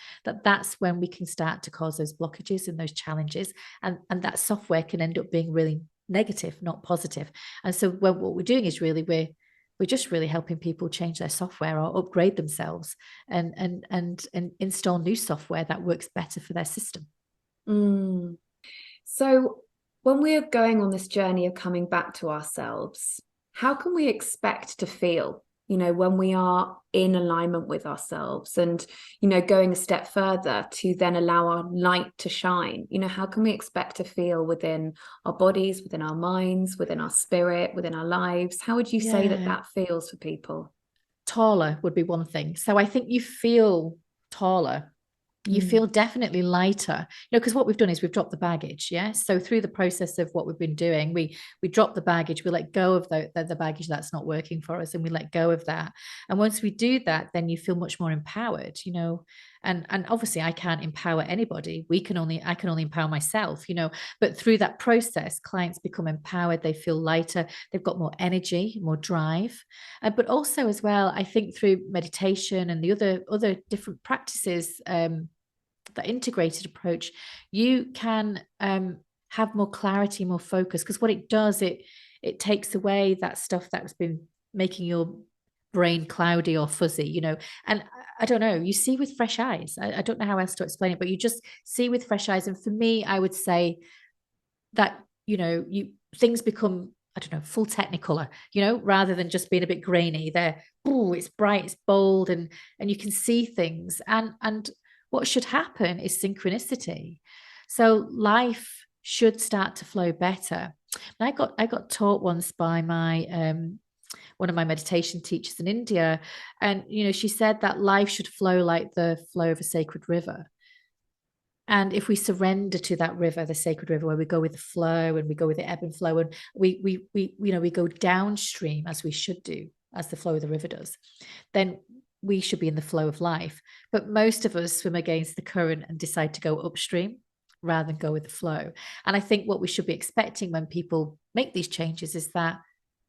that's when we can start to cause those blockages and those challenges. And that software can end up being really negative, not positive. And so what we're doing is really we're just really helping people change their software or upgrade themselves and install new software that works better for their system. So when we are going on this journey of coming back to ourselves, how can we expect to feel, when we are in alignment with ourselves and, going a step further to then allow our light to shine? How can we expect to feel within our bodies, within our minds, within our spirit, within our lives? How would you say that feels for people? Taller would be one thing. So I think you feel taller. You feel definitely lighter, because what we've done is we've dropped the baggage. Yeah. So through the process of what we've been doing, we drop the baggage, we let go of the baggage that's not working for us, and we let go of that. And once we do that, then you feel much more empowered, and obviously I can't empower anybody. I can only empower myself, but through that process, clients become empowered. They feel lighter. They've got more energy, more drive. But also as well, I think through meditation and the other different practices, that integrated approach, you can have more clarity, more focus, because what it does, it takes away that stuff that's been making your brain cloudy or fuzzy, and I don't know, you see with fresh eyes. I don't know how else to explain it, but you just see with fresh eyes. And for me, I would say that, things become, I don't know, full technicolor, rather than just being a bit grainy. It's bright, it's bold, and you can see things. And what should happen is synchronicity. So life should start to flow better. And I got taught once by my one of my meditation teachers in India, and she said that life should flow like the flow of a sacred river. And if we surrender to that river, the sacred river, where we go with the flow and we go with the ebb and flow, and we go downstream, as we should do, as the flow of the river does, then we should be in the flow of life. But most of us swim against the current and decide to go upstream rather than go with the flow. And I think what we should be expecting when people make these changes is that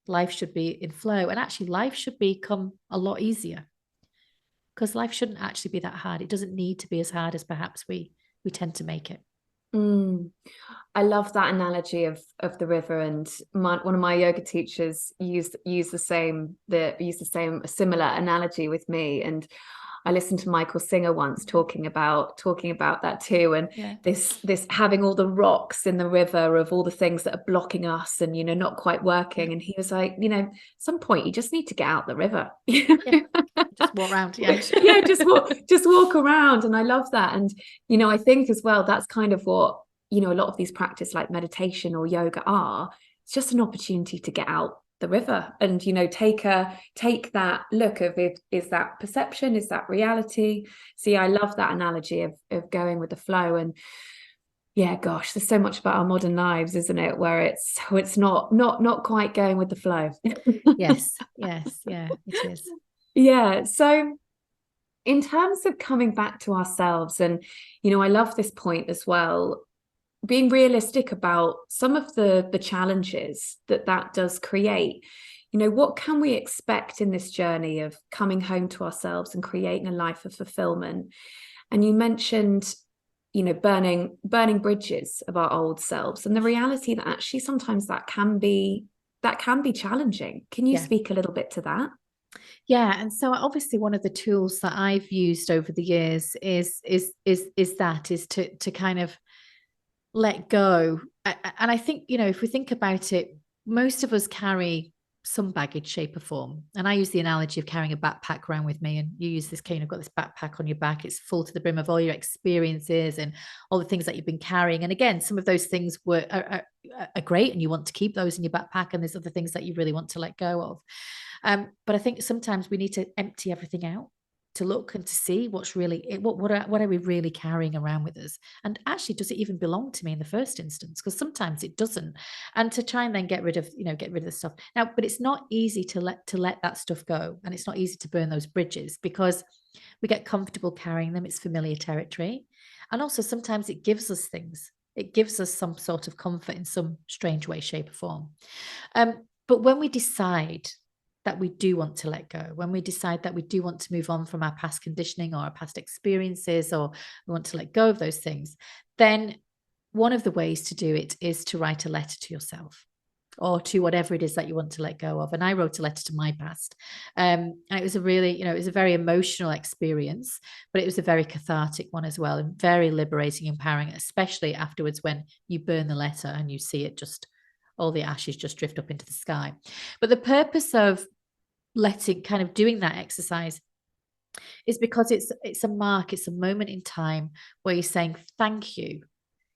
life should be in flow, and actually life should become a lot easier, because life shouldn't actually be that hard. It doesn't need to be as hard as perhaps we tend to make it. I love that analogy of the river, and one of my yoga teachers used a similar analogy with me, and I listened to Michael Singer once talking about that too, and this having all the rocks in the river of all the things that are blocking us and not quite working, and he was like, at some point you just need to get out the river. Just walk around. Just walk around. And I love that. And I think as well, that's kind of what a lot of these practices like meditation or yoga are. It's just an opportunity to get out the river and, take that look of it. Is that perception? Is that reality? See, I love that analogy of going with the flow. And yeah, gosh, there's so much about our modern lives, isn't it, where it's not quite going with the flow. Yes, yeah, it is. Yeah. So in terms of coming back to ourselves, and I love this point as well, being realistic about some of the challenges that does create. What can we expect in this journey of coming home to ourselves and creating a life of fulfillment? And you mentioned, burning bridges of our old selves, and the reality that actually sometimes that can be challenging. Can you speak a little bit to that? Yeah, and so obviously one of the tools that I've used over the years is to kind of let go. And I think, if we think about it, most of us carry some baggage, shape or form. And I use the analogy of carrying a backpack around with me, and you use this cane, you've got this backpack on your back, it's full to the brim of all your experiences and all the things that you've been carrying. And again, some of those things are great, and you want to keep those in your backpack, and there's other things that you really want to let go of. But I think sometimes we need to empty everything out, to look and to see what's really, what are we really carrying around with us, and actually, does it even belong to me in the first instance? Because sometimes it doesn't. And to try and then get rid of the stuff now. But it's not easy to let that stuff go, and it's not easy to burn those bridges, because we get comfortable carrying them. It's familiar territory, and also sometimes it gives us things. It gives us some sort of comfort in some strange way, shape, or form. But when we decide that we do want to let go, when we decide that we do want to move on from our past conditioning or our past experiences, or we want to let go of those things, then one of the ways to do it is to write a letter to yourself, or to whatever it is that you want to let go of. And I wrote a letter to my past. And it was a really, it was a very emotional experience, but it was a very cathartic one as well, and very liberating, empowering, especially afterwards when you burn the letter and you see it just, all the ashes just drift up into the sky. But the purpose of doing that exercise is because it's a mark, it's a moment in time where you're saying, thank you.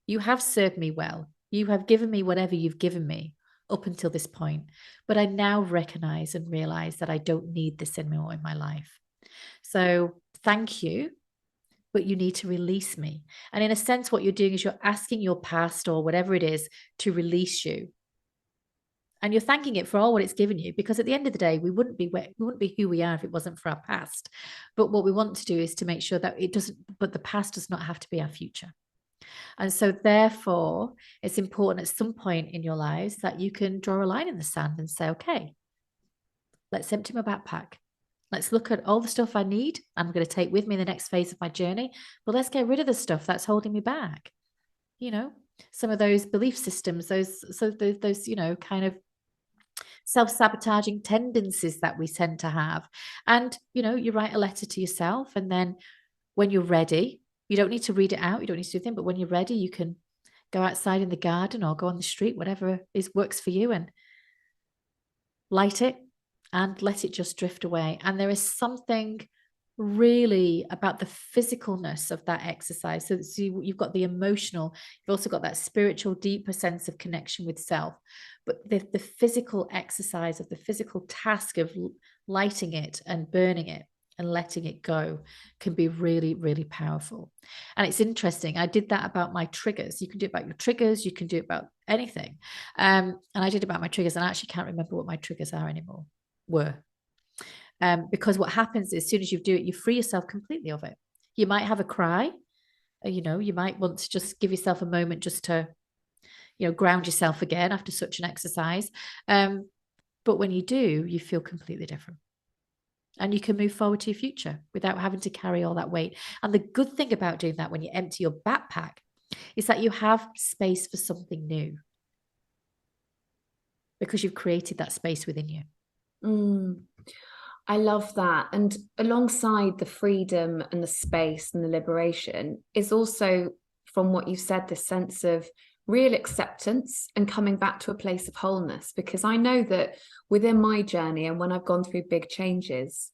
You have served me well. You have given me whatever you've given me up until this point. But I now recognize and realize that I don't need this anymore in my life. So thank you, but you need to release me. And in a sense, what you're doing is you're asking your past or whatever it is to release you. And you're thanking it for all what it's given you, because at the end of the day, we wouldn't be who we are if it wasn't for our past. But what we want to do is to make sure that the past does not have to be our future. And so therefore, it's important at some point in your lives that you can draw a line in the sand and say, okay, let's empty my backpack. Let's look at all the stuff I need, I'm going to take with me in the next phase of my journey. But let's get rid of the stuff that's holding me back. Some of those belief systems, those kind of self-sabotaging tendencies that we tend to have. And, you write a letter to yourself, and then when you're ready, you don't need to read it out, you don't need to do anything, but when you're ready, you can go outside in the garden or go on the street, whatever works for you, and light it and let it just drift away. And there is something really about the physicalness of that exercise. So you've got the emotional, you've also got that spiritual, deeper sense of connection with self. But the physical exercise of the physical task of lighting it and burning it and letting it go can be really, really powerful. And it's interesting. I did that about my triggers. You can do it about your triggers. You can do it about anything. And I did it about my triggers, and I actually can't remember what my triggers were. Because what happens is, as soon as you do it, you free yourself completely of it. You might have a cry, you might want to just give yourself a moment just to, ground yourself again after such an exercise. But when you do, you feel completely different. And you can move forward to your future without having to carry all that weight. And the good thing about doing that when you empty your backpack is that you have space for something new, because you've created that space within you. I love that. And alongside the freedom and the space and the liberation is also, from what you've said, this sense of real acceptance and coming back to a place of wholeness. Because I know that within my journey, and when I've gone through big changes,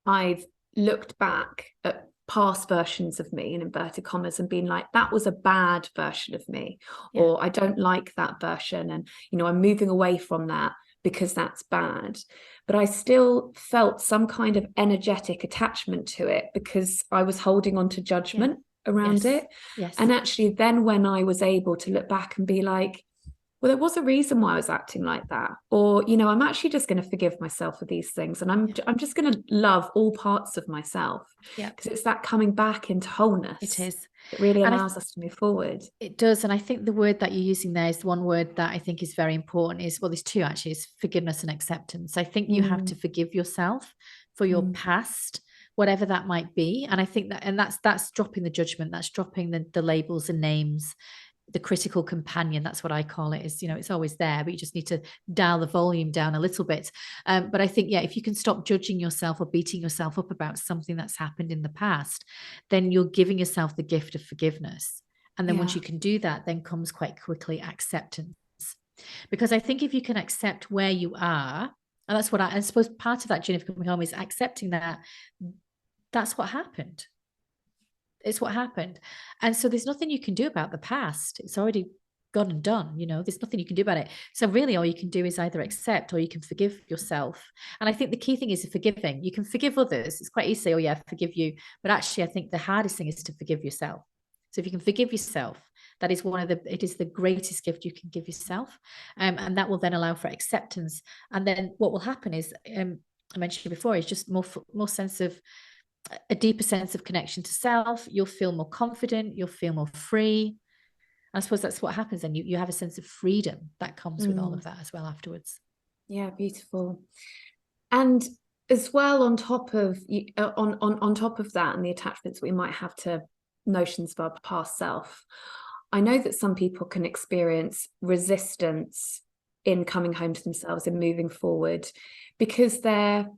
I've looked back at past versions of me, in inverted commas, and been like, that was a bad version of me, or I don't like that version, and I'm moving away from that. because that's bad. But I still felt some kind of energetic attachment to it because I was holding on to judgment around it. Yes. And actually then when I was able to look back and be like, well, there was a reason why I was acting like that. Or, you know, I'm actually just going to forgive myself for these things. And I'm just going to love all parts of myself. Yeah. Because it's that coming back into wholeness. It is. It really allows us to move forward. It does. And I think the word that you're using there is the one word that I think is very important is, well, there's two actually, is forgiveness and acceptance. I think you have to forgive yourself for your past, whatever that might be. And I think that, and that's dropping the judgment, that's dropping the labels and names, the critical companion, that's what I call it, is, you know, it's always there, but you just need to dial the volume down a little bit. But I think, if you can stop judging yourself or beating yourself up about something that's happened in the past, then you're giving yourself the gift of forgiveness. And then once you can do that, then comes quite quickly acceptance. Because I think if you can accept where you are, and that's what I suppose part of that journey of coming home is accepting that that's what happened. It's what happened. And so there's nothing you can do about the past. It's already gone and done, you know, there's nothing you can do about it. So really all you can do is either accept or you can forgive yourself. And I think the key thing is forgiving. You can forgive others. It's quite easy to say, oh yeah, forgive you. But actually I think the hardest thing is to forgive yourself. So if you can forgive yourself, that is it is the greatest gift you can give yourself. And that will then allow for acceptance. And then what will happen is, I mentioned before, is just more sense of, a deeper sense of connection to self. You'll feel more confident, you'll feel more free. I suppose that's what happens, and you have a sense of freedom that comes with all of that as well afterwards. Yeah, beautiful. And as well, on top of on top of that and the attachments we might have to notions of our past self, I know that some people can experience resistance in coming home to themselves and moving forward because they're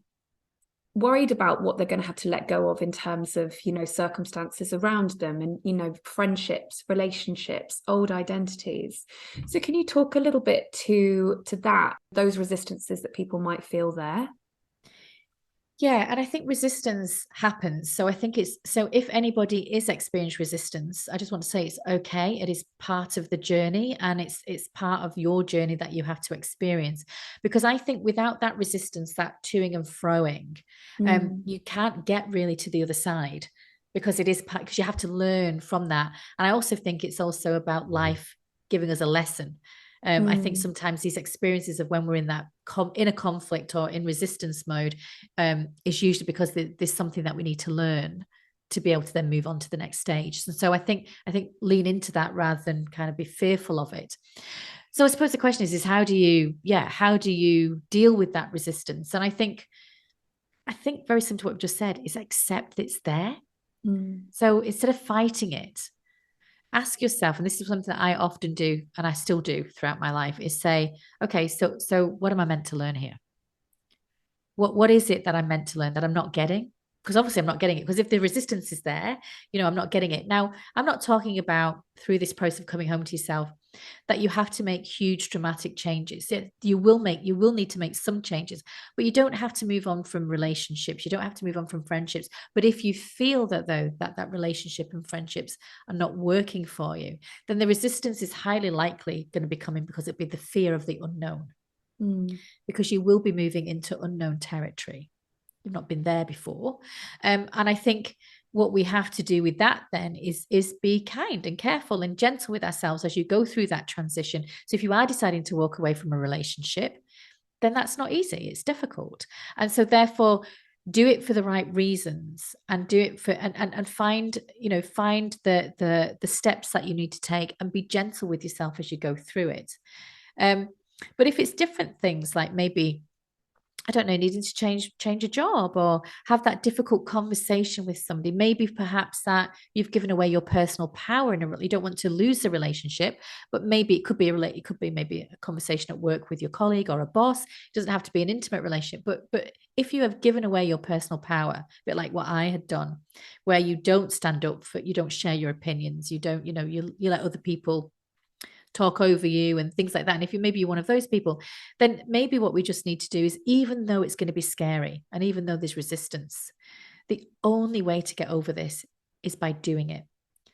worried about what they're going to have to let go of in terms of, you know, circumstances around them and, you know, friendships, relationships, old identities. So can you talk a little bit to that, those resistances that people might feel there? Yeah, and I think resistance happens. So I think so if anybody is experiencing resistance, I just want to say it's okay. It is part of the journey, and it's part of your journey that you have to experience. Because I think without that resistance, that toing and froing, you can't get really to the other side, because it is because you have to learn from that. And I also think it's also about life giving us a lesson. I think sometimes these experiences of when we're in that inner conflict or in resistance mode is usually because there's something that we need to learn to be able to then move on to the next stage. And so I think lean into that rather than kind of be fearful of it. So I suppose the question is how do you deal with that resistance? And I think very similar to what we've just said is accept it's there. So instead of fighting it, ask yourself, and this is something that I often do and I still do throughout my life, is say, okay, so what am I meant to learn here? What is it that I'm meant to learn that I'm not getting? Because obviously I'm not getting it, because if the resistance is there, you know, I'm not getting it. Now, I'm not talking about through this process of coming home to yourself that you have to make huge dramatic changes. You will need to make some changes, but you don't have to move on from relationships. You don't have to move on from friendships. But if you feel that though that relationship and friendships are not working for you, then the resistance is highly likely going to be coming because it'd be the fear of the unknown. Because you will be moving into unknown territory. You've not been there before. And I think what we have to do with that then is be kind and careful and gentle with ourselves as you go through that transition. So if you are deciding to walk away from a relationship, then that's not easy. It's difficult. And so therefore, do it for the right reasons, and do it for and find the steps that you need to take, and be gentle with yourself as you go through it. But if it's different things, like maybe, I don't know, needing to change a job or have that difficult conversation with somebody, maybe perhaps that you've given away your personal power you don't want to lose the relationship, but maybe it could be maybe a conversation at work with your colleague or a boss. It doesn't have to be an intimate relationship, but if you have given away your personal power, a bit like what I had done, where you don't stand up for, you don't share your opinions, you don't, you let other people talk over you and things like that. And if you're one of those people, then maybe what we just need to do is, even though it's going to be scary and even though there's resistance, the only way to get over this is by doing it.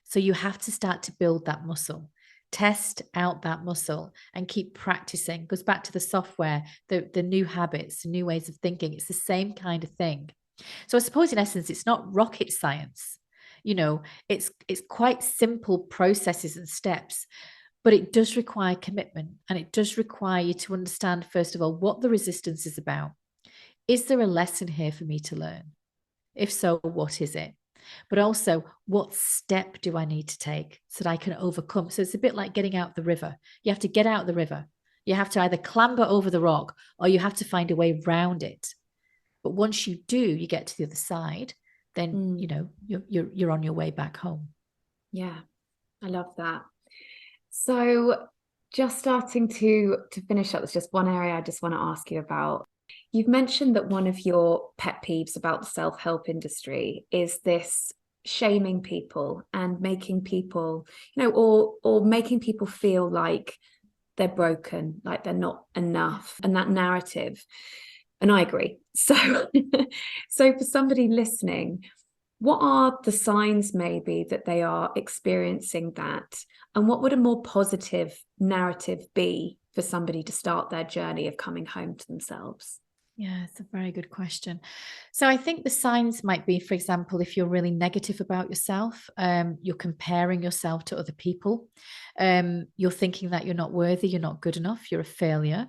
So you have to start to build that muscle. Test out that muscle and keep practicing. Goes back to the software, the new habits, the new ways of thinking. It's the same kind of thing. So I suppose in essence, it's not rocket science. It's quite simple processes and steps, but it does require commitment, and it does require you to understand, first of all, what the resistance is about. Is there a lesson here for me to learn? If so, what is it? But also, what step do I need to take so that I can overcome? So it's a bit like getting out the river. You have to get out the river. You have to either clamber over the rock, or you have to find a way around it. But once you do, you get to the other side, then you're on your way back home. Yeah, I love that. So just starting to finish up, there's just one area I just want to ask you about. You've mentioned that one of your pet peeves about the self-help industry is this shaming people and making people, or making people feel like they're broken, like they're not enough, and that narrative. And I agree. So, so for somebody listening, what are the signs maybe that they are experiencing that? And what would a more positive narrative be for somebody to start their journey of coming home to themselves? Yeah, it's a very good question. So I think the signs might be, for example, if you're really negative about yourself, you're comparing yourself to other people, you're thinking that you're not worthy, you're not good enough, you're a failure.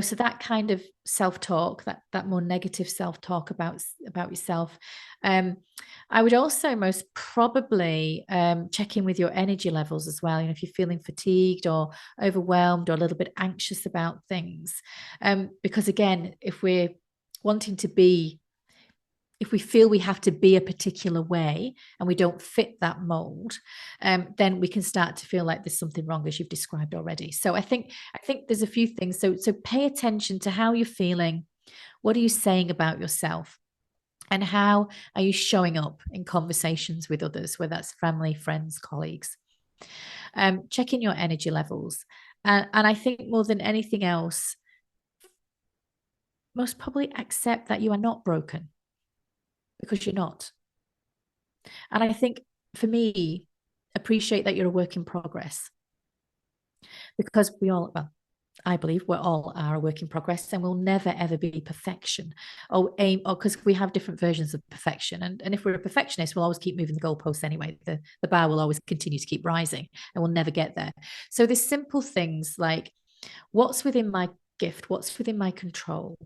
So that kind of self-talk, that more negative self-talk about yourself. I would also most probably check in with your energy levels as well. If you're feeling fatigued or overwhelmed or a little bit anxious about things. Because again, if we feel we have to be a particular way and we don't fit that mold, then we can start to feel like there's something wrong, as you've described already. So I think there's a few things. So pay attention to how you're feeling. What are you saying about yourself? And how are you showing up in conversations with others, whether that's family, friends, colleagues? Check in your energy levels. And I think more than anything else, most probably accept that you are not broken, because you're not. And I think for me, appreciate that you're a work in progress, because I believe we all are a work in progress, and we'll never ever be perfection or because we have different versions of perfection. And if we're a perfectionist, we'll always keep moving the goalposts anyway. The bar will always continue to keep rising, and we'll never get there. So there's simple things like, what's within my gift? What's within my control?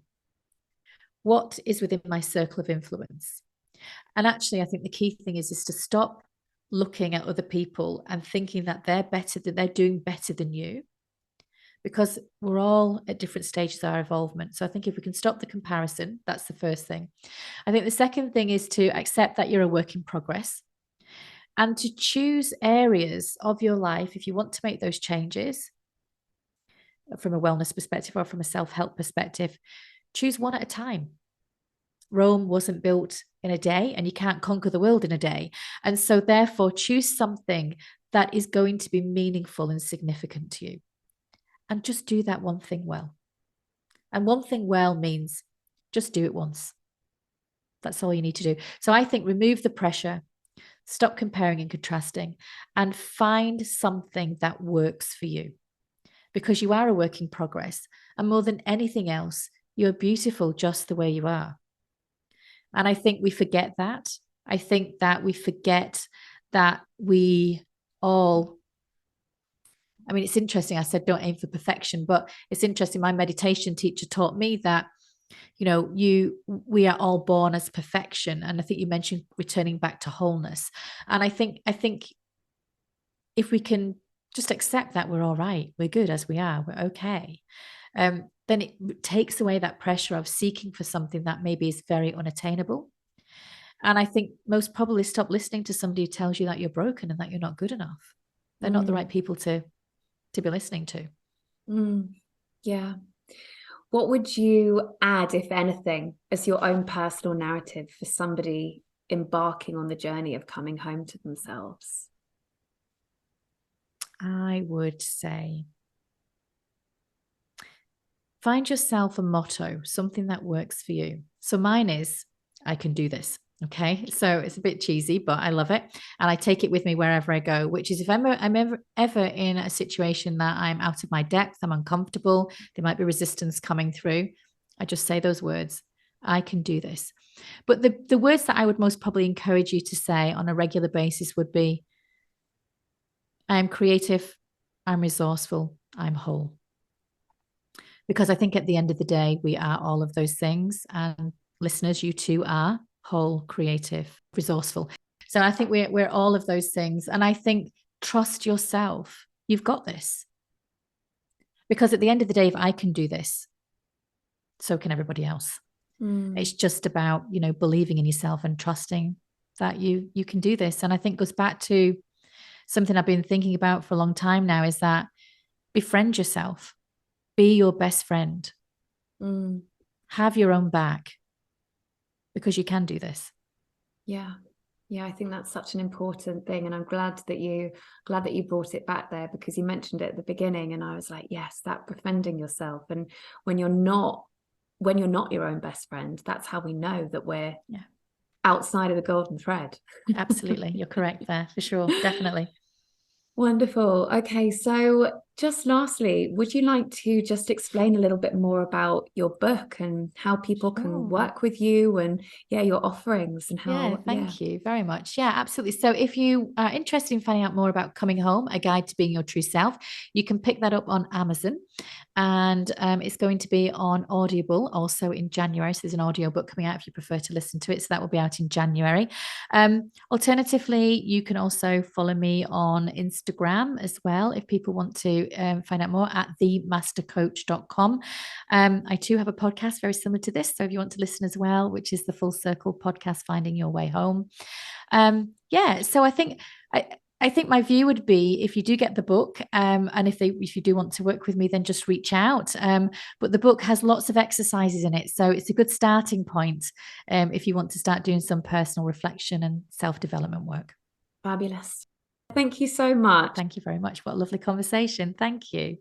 What is within my circle of influence? And actually, I think the key thing is to stop looking at other people and thinking that they're doing better than you, because we're all at different stages of our involvement. So I think if we can stop the comparison, that's the first thing. I think the second thing is to accept that you're a work in progress, and to choose areas of your life, if you want to make those changes from a wellness perspective or from a self-help perspective, choose one at a time. Rome wasn't built in a day, and you can't conquer the world in a day. And so therefore, choose something that is going to be meaningful and significant to you. And just do that one thing well. And one thing well means just do it once. That's all you need to do. So I think remove the pressure, stop comparing and contrasting, and find something that works for you, because you are a work in progress. And more than anything else, you're beautiful just the way you are. And I think we forget that. I think that we forget that we all, it's interesting. I said, don't aim for perfection, but it's interesting. My meditation teacher taught me that, we are all born as perfection. And I think you mentioned returning back to wholeness. And I think if we can just accept that we're all right, we're good as we are, we're okay. Then it takes away that pressure of seeking for something that maybe is very unattainable. And I think most probably stop listening to somebody who tells you that you're broken and that you're not good enough. They're not the right people to be listening to. Yeah. What would you add, if anything, as your own personal narrative for somebody embarking on the journey of coming home to themselves? I would say, find yourself a motto, something that works for you. So mine is, I can do this. Okay, so it's a bit cheesy, but I love it. And I take it with me wherever I go, which is if I'm ever in a situation that I'm out of my depth, I'm uncomfortable, there might be resistance coming through, I just say those words. I can do this. But the words that I would most probably encourage you to say on a regular basis would be, I'm creative, I'm resourceful, I'm whole. Because I think at the end of the day, we are all of those things. And listeners, you too are whole, creative, resourceful. So I think we're all of those things. And I think trust yourself. You've got this. Because at the end of the day, if I can do this, so can everybody else. It's just about, believing in yourself and trusting that you can do this. And I think goes back to something I've been thinking about for a long time now, is that befriend yourself. Be your best friend. Have your own back, because you can do this. Yeah. I think that's such an important thing. And I'm glad that you brought it back there, because you mentioned it at the beginning. And I was like, yes, that befriending yourself. And when you're not your own best friend, that's how we know that we're outside of the golden thread. Absolutely. You're correct there, for sure. Definitely. Wonderful. Okay, so just lastly, would you like to just explain a little bit more about your book and how people can work with you, and your offerings and how? Thank you very much. Yeah, absolutely. So if you are interested in finding out more about Coming Home, A Guide to Being Your True Self, you can pick that up on Amazon, and it's going to be on Audible also in January. So there's an audio book coming out if you prefer to listen to it. So that will be out in January. Alternatively, you can also follow me on Instagram as well if people want to find out more, at themastercoach.com. I too have a podcast very similar to this, so if you want to listen as well, which is the Full Circle podcast, Finding Your Way Home. So I think my view would be, if you do get the book, and if you do want to work with me, then just reach out. But the book has lots of exercises in it, so it's a good starting point if you want to start doing some personal reflection and self-development work. Fabulous. Thank you so much. Thank you very much. What a lovely conversation. Thank you.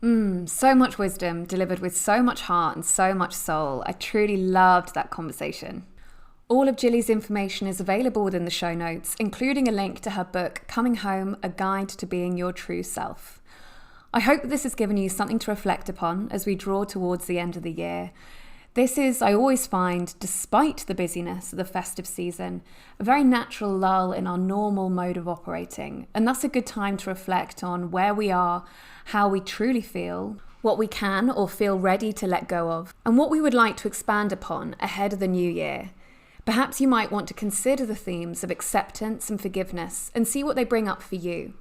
So much wisdom delivered with so much heart and so much soul. I truly loved that conversation. All of Gilly's information is available within the show notes, including a link to her book, Coming Home, A Guide to Being Your True Self. I hope that this has given you something to reflect upon as we draw towards the end of the year. This is, I always find, despite the busyness of the festive season, a very natural lull in our normal mode of operating. And that's a good time to reflect on where we are, how we truly feel, what we can or feel ready to let go of, and what we would like to expand upon ahead of the new year. Perhaps you might want to consider the themes of acceptance and forgiveness and see what they bring up for you.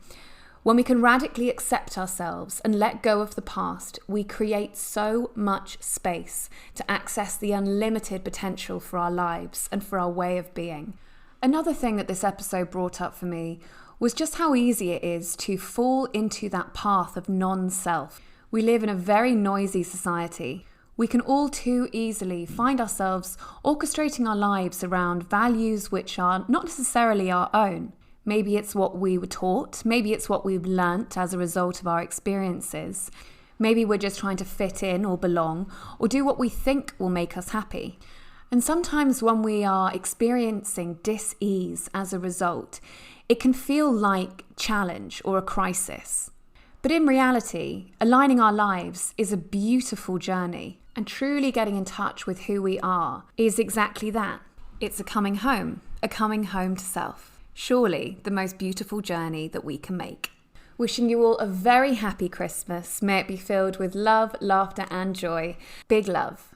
When we can radically accept ourselves and let go of the past, we create so much space to access the unlimited potential for our lives and for our way of being. Another thing that this episode brought up for me was just how easy it is to fall into that path of non-self. We live in a very noisy society. We can all too easily find ourselves orchestrating our lives around values which are not necessarily our own. Maybe it's what we were taught, maybe it's what we've learnt as a result of our experiences. Maybe we're just trying to fit in or belong or do what we think will make us happy. And sometimes when we are experiencing dis-ease as a result, it can feel like challenge or a crisis. But in reality, aligning our lives is a beautiful journey, and truly getting in touch with who we are is exactly that. It's a coming home to self. Surely the most beautiful journey that we can make. Wishing you all a very happy Christmas. May it be filled with love, laughter, and joy. Big love.